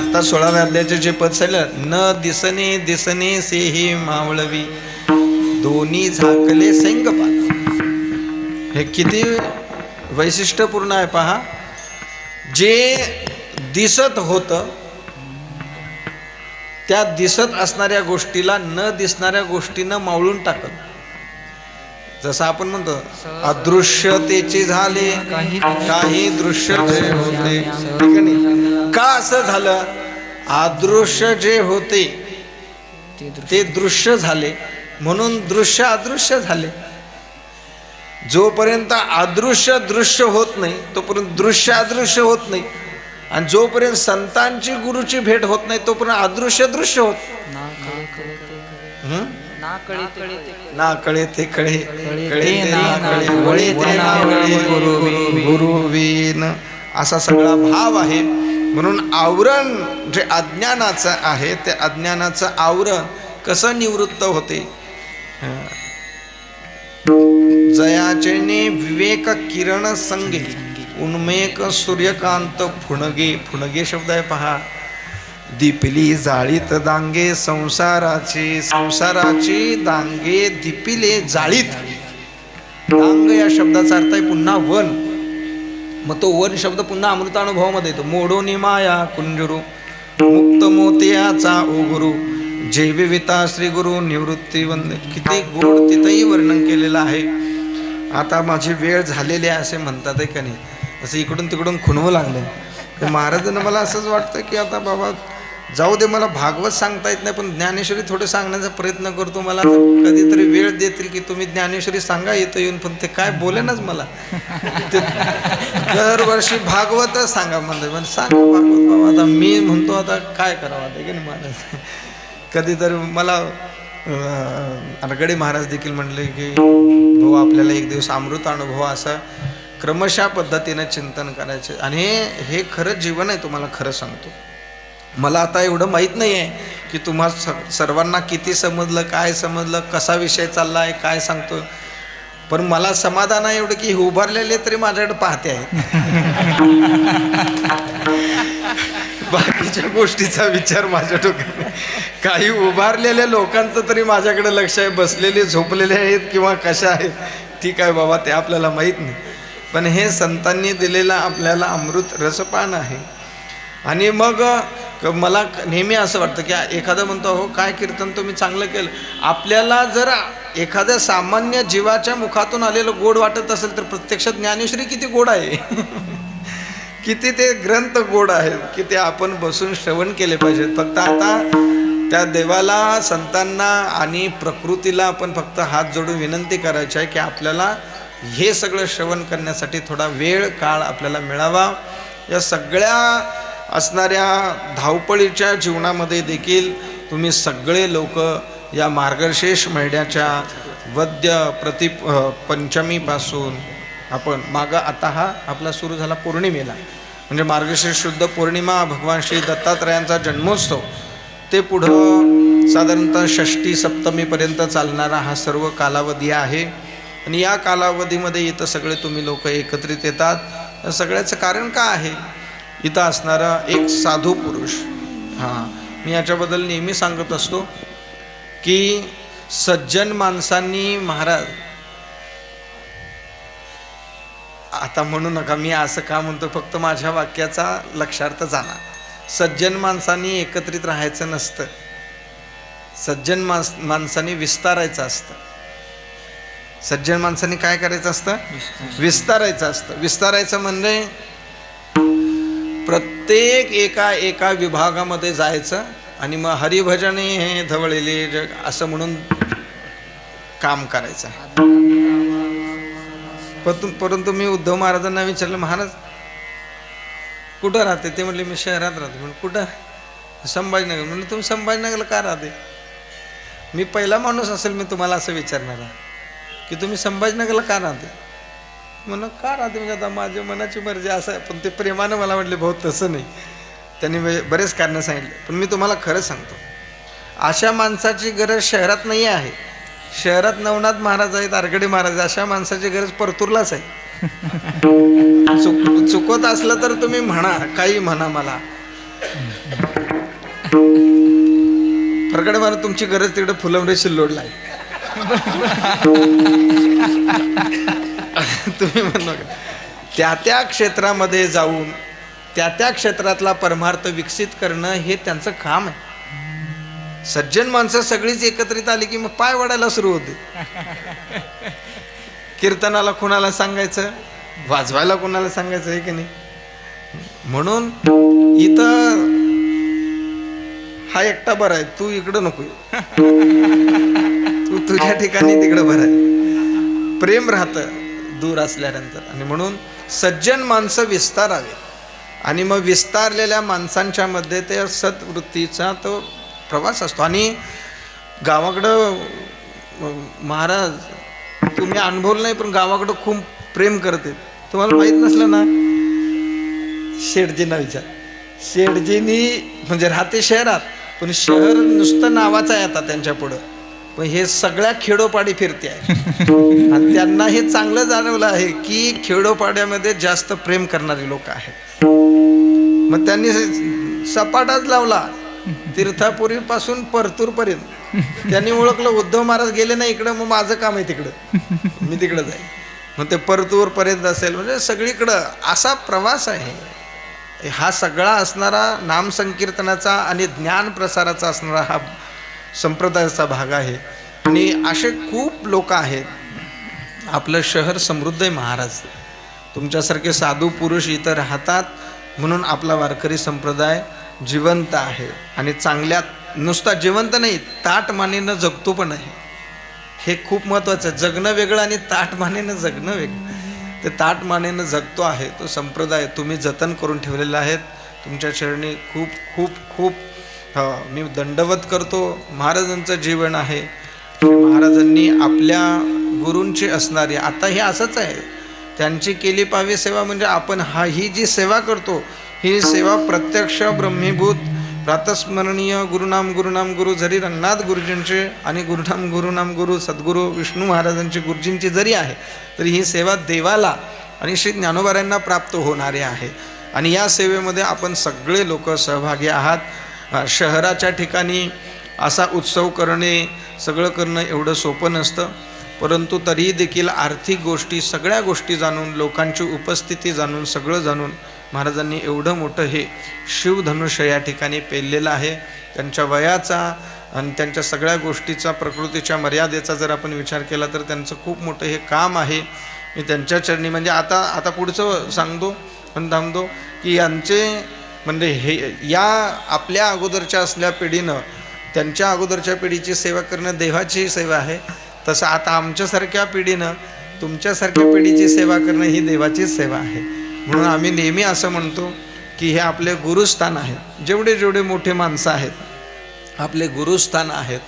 आता 16व्या अध्यायाचे जे पद सांगितलं, न दिसणे दिसणे सेही मावळवी दोन्ही झाकले सैंगपात. हे किती वैशिष्ट्यपूर्ण आहे पहा. जे दिसत होतं त्या दिसत असणाऱ्या गोष्टीला न दिसणाऱ्या गोष्टीनं मावळून टाकलं. जसं आपण म्हणतो अदृश्यतेचे झाले काही दृश्य जे होते, ठीक आहे नाही? का असं झालं? अदृश्य जे होते ते दृश्य झाले म्हणून दृश्य अदृश्य झाले. जोपर्यंत अदृश्य दृश्य होत नाही तोपर्यंत दृश्य अदृश्य होत नाही, आणि जोपर्यंत संतांची गुरुची भेट होत नाही तोपर्यंत अदृश्य दृश्य होत. ना कळे ते कळे, कळे ते ना कळे, वळे ते ना वळे, गुरुवीन असा सगळा भाव आहे. म्हणून आवरण जे अज्ञानाचं आहे ते अज्ञानाचं आवरण कसं निवृत्त होते. जयाचेने विवेक किरण संगे उन्मेक सूर्यकांत फुणगे. फुणगे शब्द आहे पहा. दिपली जाळीत दांगे संसाराची, संसाराची दांगे दिपिले जाळीत. दांग या शब्दाचा अर्थ आहे पुन्हा वन. मग तो वन शब्द पुन्हा अमृतानुभवामध्ये येतो. मोडोनी माया कुंजरू मुक्त मोत्याचा ओ गुरु जैविता श्री गुरु निवृत्ती वंदे. किती गोड तिथंही वर्णन केलेलं आहे. आता माझी वेळ झालेली आहे असे म्हणतात आहे का नाही? असं इकडून तिकडून खुणवं लागलं. महाराजांना मला असंच वाटतं की आता बाबा जाऊ दे, मला भागवत सांगता येत नाही पण ज्ञानेश्वरी थोडे सांगण्याचा प्रयत्न करतो. मला कधीतरी वेळ देतील की तुम्ही ज्ञानेश्वरी सांगा येतं येऊन, पण ते काय बोलेनच मला. ते दरवर्षी भागवतच सांगा म्हणते, सांगा भागवत बाबा. आता मी म्हणतो आता काय करावं आता की नाही महाराज. कधीतरी मला अरगडे महाराज देखील म्हणले की भाऊ आपल्याला एक दिवस अमृत अनुभव असा क्रमशः पद्धतीने चिंतन करायचे. आणि हे खरं जीवन आहे. तुम्हाला खरं सांगतो, मला आता एवढं माहीत नाही आहे की तुम्हा सर्वांना किती समजलं, काय समजलं, कसा विषय चालला आहे, काय सांगतो. पण मला समाधान आहे एवढं की उभारलेले तरी माझ्याकडे पाहते आहेत. बाकीच्या गोष्टीचा विचार माझ्या डोक्यात. काही उभारलेल्या लोकांचं तरी माझ्याकडे लक्ष आहे. बसलेले झोपलेले आहेत किंवा कशा आहेत ठीक आहे बाबा, ते आपल्याला माहीत नाही. पण हे संतांनी दिलेलं आपल्याला अमृत रसपान आहे. आणि मग मला नेहमी असं वाटतं की एखादं म्हणतो हो काय कीर्तन तुम्ही चांगलं केलं. आपल्याला जर एखाद्या सामान्य जीवाच्या मुखातून आलेलं गोड वाटत असेल तर प्रत्यक्षात ज्ञानेश्वरी किती गोड आहे. किती ते ग्रंथ गोड आहेत की ते आपण बसून श्रवण केले पाहिजेत. फक्त आता त्या देवाला, संतांना आणि प्रकृतीला आपण फक्त हात जोडून विनंती करायची आहे की आपल्याला हे सगळं श्रवण करण्यासाठी थोडा वेळ काळ आपल्याला मिळावा. या सगळ्या असणाऱ्या धावपळीच्या जीवनामध्ये देखील तुम्ही सगळे लोक या मार्गशीर्ष महिन्याच्या वद्य पंचमीपासून आपण मागं आता हा आपला सुरू झाला पौर्णिमेला, म्हणजे मार्गशीर्ष शुद्ध पौर्णिमा, भगवान श्री दत्तात्रयांचा जन्मोत्सव, ते पुढं साधारणतः षष्टी सप्तमीपर्यंत चालणारा हा सर्व कालावधी आहे. आणि या कालावधीमध्ये इथं सगळे तुम्ही लोक एकत्रित येतात. या सगळ्याचं कारण काय आहे? इथं असणारा एक साधू पुरुष. मी याच्याबद्दल नेहमी सांगत असतो की सज्जन माणसांनी महाराज, आता म्हणू नका मी असं का म्हणतो, फक्त माझ्या वाक्याचा लक्षार्थ जाणा. सज्जन माणसांनी एकत्रित राहायचं नसतं. सज्जन माणसांनी विस्तारायचं असतं. सज्जन माणसांनी काय करायचं असतं? विस्तारायचं असतं. विस्तारायचं म्हणजे प्रत्येक एका विभागामध्ये जायचं आणि मग हरिभजने हे धवळलेले जग असं म्हणून काम करायचं. परंतु मी उद्धव महाराजांना विचारलं, महाराज कुठं राहते? ते म्हटले मी शहरात राहतो. म्हणून कुठं? संभाजीनगर. म्हणलं तुम्ही संभाजीनगरला का राहते? मी पहिला माणूस असेल मी तुम्हाला असं विचारणार आहे की तुम्ही संभाजीनगरला का राहते? म्हणून का राहते म्हणजे आता माझ्या मनाची मर्जी असं आहे. पण ते प्रेमानं मला म्हटले भाऊ तसं नाही. त्यांनी बरेच कारणं सांगितले. पण मी तुम्हाला खरं सांगतो, अशा माणसाची गरज शहरात नाही आहे. शहरात नवनाथ महाराज आहेत, आरगडे महाराज, अशा माणसाची गरज परतूरलाच आहे. चुकत असलं तर तुम्ही म्हणा, काही म्हणा मला. प्रगड महाराज तुमची गरज तिकडे फुलंब्री सिल्लोडला आहे. तुम्ही म्हणू नका. त्या त्या क्षेत्रामध्ये जाऊन त्या त्या क्षेत्रातला परमार्थ विकसित करणं हे त्यांचं काम आहे. सज्जन माणसं सगळीच एकत्रित आली की मग पाय वडायला सुरू होते. कीर्तनाला कोणाला सांगायचं, वाजवायला कोणाला सांगायचं आहे की नाही. म्हणून इथं हा एकटा बरा आहे, तू इकडं नको, तू तुझ्या ठिकाणी तिकडं बरा आहे. प्रेम राहतं दूर असल्यानंतर. आणि म्हणून सज्जन माणसं विस्तारावे आणि मग विस्तारलेल्या माणसांच्या मध्ये त्या सद्वृत्तीचा तो प्रवास असतो. आणि गावाकडं महाराज तुम्ही अनुभवलं नाही पण गावाकडं खूप प्रेम करते. तुम्हाला माहीत नसलं ना, शेठजींना विचार. शेठजींनी म्हणजे राहते शहरात पण शहर नुसतं नावाचं आहे आता त्यांच्या पुढं, पण हे सगळ्या खेडोपाडी फिरते आहे. आणि त्यांना हे चांगलं जाणवलं आहे की खेडोपाड्यामध्ये जास्त प्रेम करणारी लोक आहेत. मग त्यांनी सपाटाच लावला तीर्थापुरीपासून परतूरपर्यंत. त्यांनी ओळखलं उद्धव महाराज गेले नाही इकडं, मग माझं काम आहे तिकडं, मी तिकडं जाईल. मग ते परतूरपर्यंत असेल, म्हणजे सगळीकडं असा प्रवास आहे. हा सगळा असणारा नामसंकीर्तनाचा आणि ज्ञान प्रसाराचा असणारा हा संप्रदायाचा भाग आहे. आणि असे खूप लोक आहेत. आपलं शहर समृद्ध आहे महाराज. तुमच्यासारखे साधू पुरुष इथं राहतात म्हणून आपला वारकरी संप्रदाय जिवंत आहे. आणि चांगल्यात नुसता जिवंत नाही, ताटमानेनं जगतो पण आहे. हे खूप महत्त्वाचं आहे. जगणं वेगळं आणि ताटमानेनं जगणं वेगळं. ते ताटमानेनं जगतो आहे तो संप्रदाय तुम्ही जतन करून ठेवलेला आहेत. तुमच्या चरणी खूप खूप खूप मी दंडवत करतो. महाराजांचं जीवन आहे. महाराजांनी आपल्या गुरूंची असणारी, आता हे असंच आहे, त्यांची केली पाहावी सेवा म्हणजे आपण ही जी सेवा करतो ही सेवा प्रत्यक्ष ब्रह्मीभूत प्रातस्मरणीय गुरुनाम गुरुनाम गुरु जरी रंगनाथ गुरुजींचे आणि गुरुनाम गुरु सद्गुरू विष्णू महाराजांची गुरुजींची जरी आहे तरी ही सेवा देवाला आणि श्री ज्ञानोबारायांना प्राप्त होणारी आहे. आणि या सेवेमध्ये आपण सगळे लोक सहभागी आहात. शहराच्या ठिकाणी असा उत्सव करणे, सगळं करणं एवढं सोपं नसतं. परंतु तरीही देखील आर्थिक गोष्टी, सगळ्या गोष्टी जाणून, लोकांची उपस्थिती जाणून, सगळं जाणून महाराजांनी एवढं मोठं हे शिवधनुष्य या ठिकाणी पेललेलं आहे. त्यांच्या वयाचा आणि त्यांच्या सगळ्या गोष्टीचा, प्रकृतीच्या मर्यादेचा जर आपण विचार केला तर त्यांचं खूप मोठं हे काम आहे. मी त्यांच्या चरणी म्हणजे आता पुढचं सांगतो पण थांबतो की यांचे म्हणजे हे या आपल्या अगोदरच्या असल्या पिढीनं त्यांच्या अगोदरच्या पिढीची सेवा करणं देवाची सेवा आहे. तसं आता आमच्यासारख्या पिढीनं तुमच्यासारख्या पिढीची सेवा करणं ही देवाचीच सेवा आहे. म्हणून आम्ही नेहमी असं म्हणतो की हे आपले गुरुस्थान आहेत. जेवढे जेवढे मोठे माणसं आहेत आपले गुरुस्थान आहेत.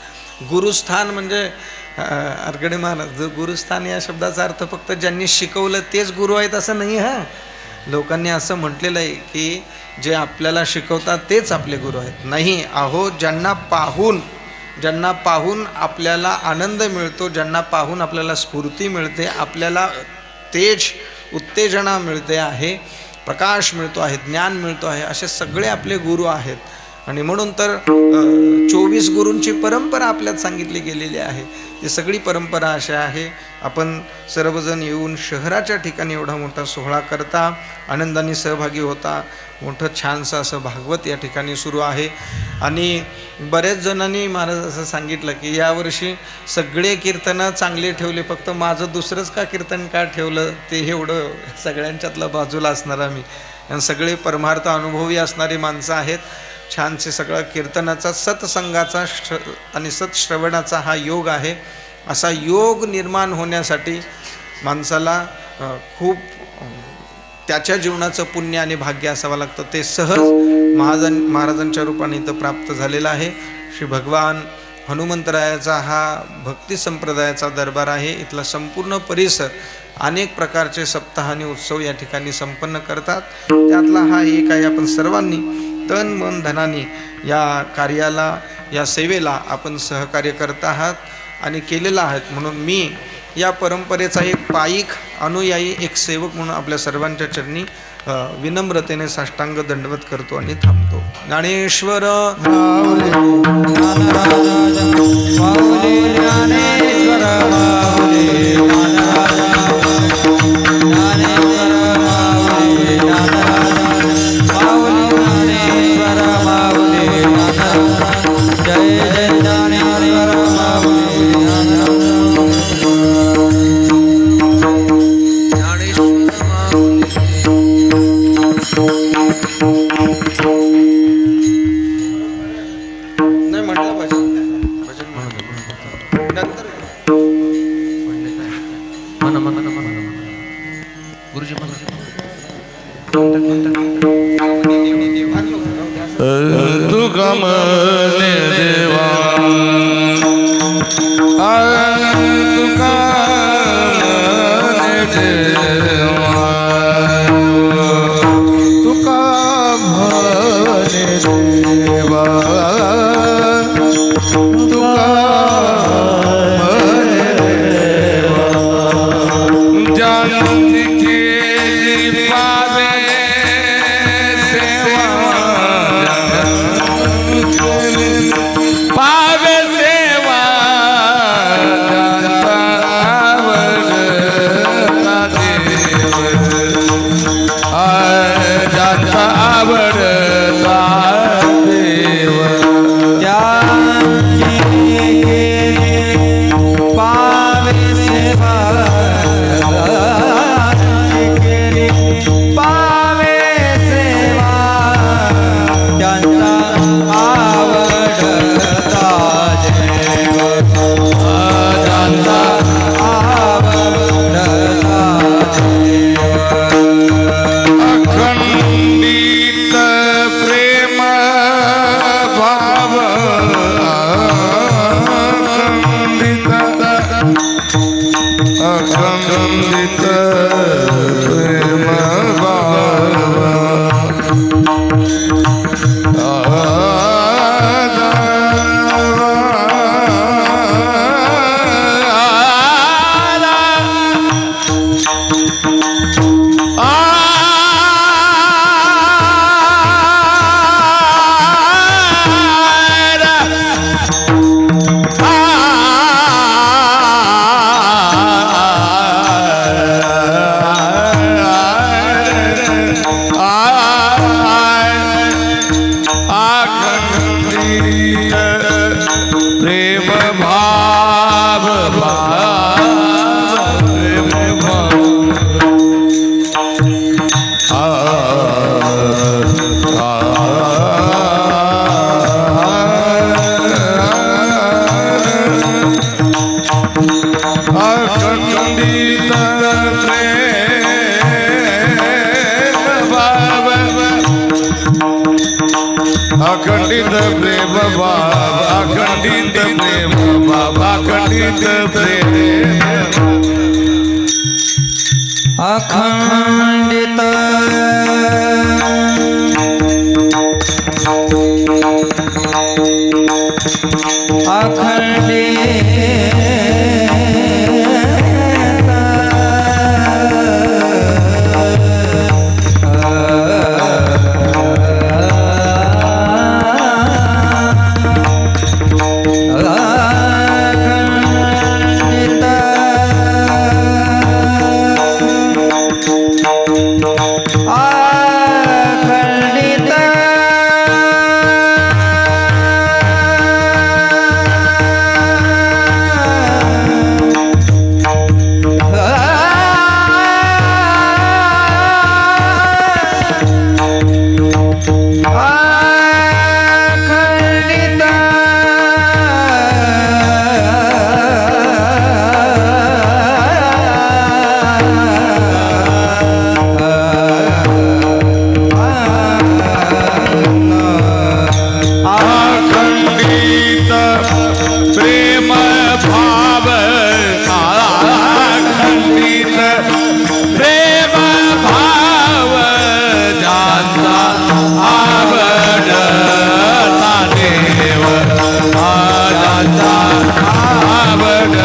गुरुस्थान म्हणजे आरगडे महाराज, गुरुस्थान या शब्दाचा अर्थ फक्त ज्यांनी शिकवलं तेच गुरु आहेत असं नाही. लोकांनी असं म्हटलेलं आहे की जे आपल्याला शिकवतात तेच आपले गुरु आहेत. नाही अहो, ज्यांना पाहून आपल्याला आनंद मिळतो, ज्यांना पाहून आपल्याला स्फूर्ती मिळते, आपल्याला उत्तेजना मिळते आहे, प्रकाश मिळतो आहे, ज्ञान मिळतो आहे, असे सगळे आपले गुरु आहेत. आणि म्हणून तर 24 गुरूंची परंपरा आपल्यात सांगितली गेलेली आहे. ही सगळी परंपरा अशी आहे. आपण सर्वजण येऊन शहराच्या ठिकाणी एवढा मोठा सोहळा करता, आनंदाने सहभागी होता. मोठं छानसं असं भागवत या ठिकाणी सुरू आहे. आणि बऱ्याच जणांनी महाराज असं सांगितलं की यावर्षी सगळे कीर्तनं चांगले ठेवले, फक्त माझं दुसरंच का कीर्तन का ठेवलं, ते एवढं सगळ्यांच्यातलं बाजूला असणारा मी. आणि सगळे परमार्थ अनुभवी असणारी माणसं आहेत. छानसे सगळं कीर्तनाचा, सत्संगाचा आणि सत्श्रवणाचा हा योग आहे. असा योग निर्माण होण्यासाठी माणसाला खूप त्याच्या जीवनाचं पुण्य आणि भाग्य असावं लागतं. ते सहज महाराजांच्या रूपाने इथं प्राप्त झालेलं आहे. श्री भगवान हनुमंतरायाचा हा भक्ती संप्रदायाचा दरबार आहे. इथला संपूर्ण परिसर अनेक प्रकारचे सप्ताह आणि उत्सव या ठिकाणी संपन्न करतात. त्यातला हा एक आहे. आपण सर्वांनी तन मन धनाने या कार्याला, या सेवेला आपण सहकार्य करत आहात आणि केलेलं आहात. म्हणून मी या परंपरेचा एक पाईक अनुयायी, एक सेवक म्हणून आपल्या सर्वांच्या चरणी विनम्रतेने साष्टांग दंडवत करतो आणि थांबतो. ज्ञानेश्वर माऊली ज्ञानराजा माऊली ज्ञानेश्वर माऊली ज्ञानराजा ज्ञानेश्वर माऊली ज्ञानराजा माऊली ज्ञानेश्वर माऊली ज्ञानराजा जय जय ज्ञानेश्वर माऊली नाही म्हटलं भजन म्हणतो नंतर गुरुजी तुका म्हणे देवा तुका तुका म्हणे देवा तुका म्हणे देवा जानती केली पावे पावे सेवा ज्याचा आवडता देव ज्यांची केली पावे सेवा केली पावे सेवा त्यांचा आवडता देव ज्याचा आवडता देव अखंडित प्रेम भाव अखंडित प्रेम प्रेम भाव प्रेम भाव अखंडित प्रेम भाव अखंडित प्रेम भाव अखंडित प्रेम भाव अखंडित प्रेम अखंडित आवड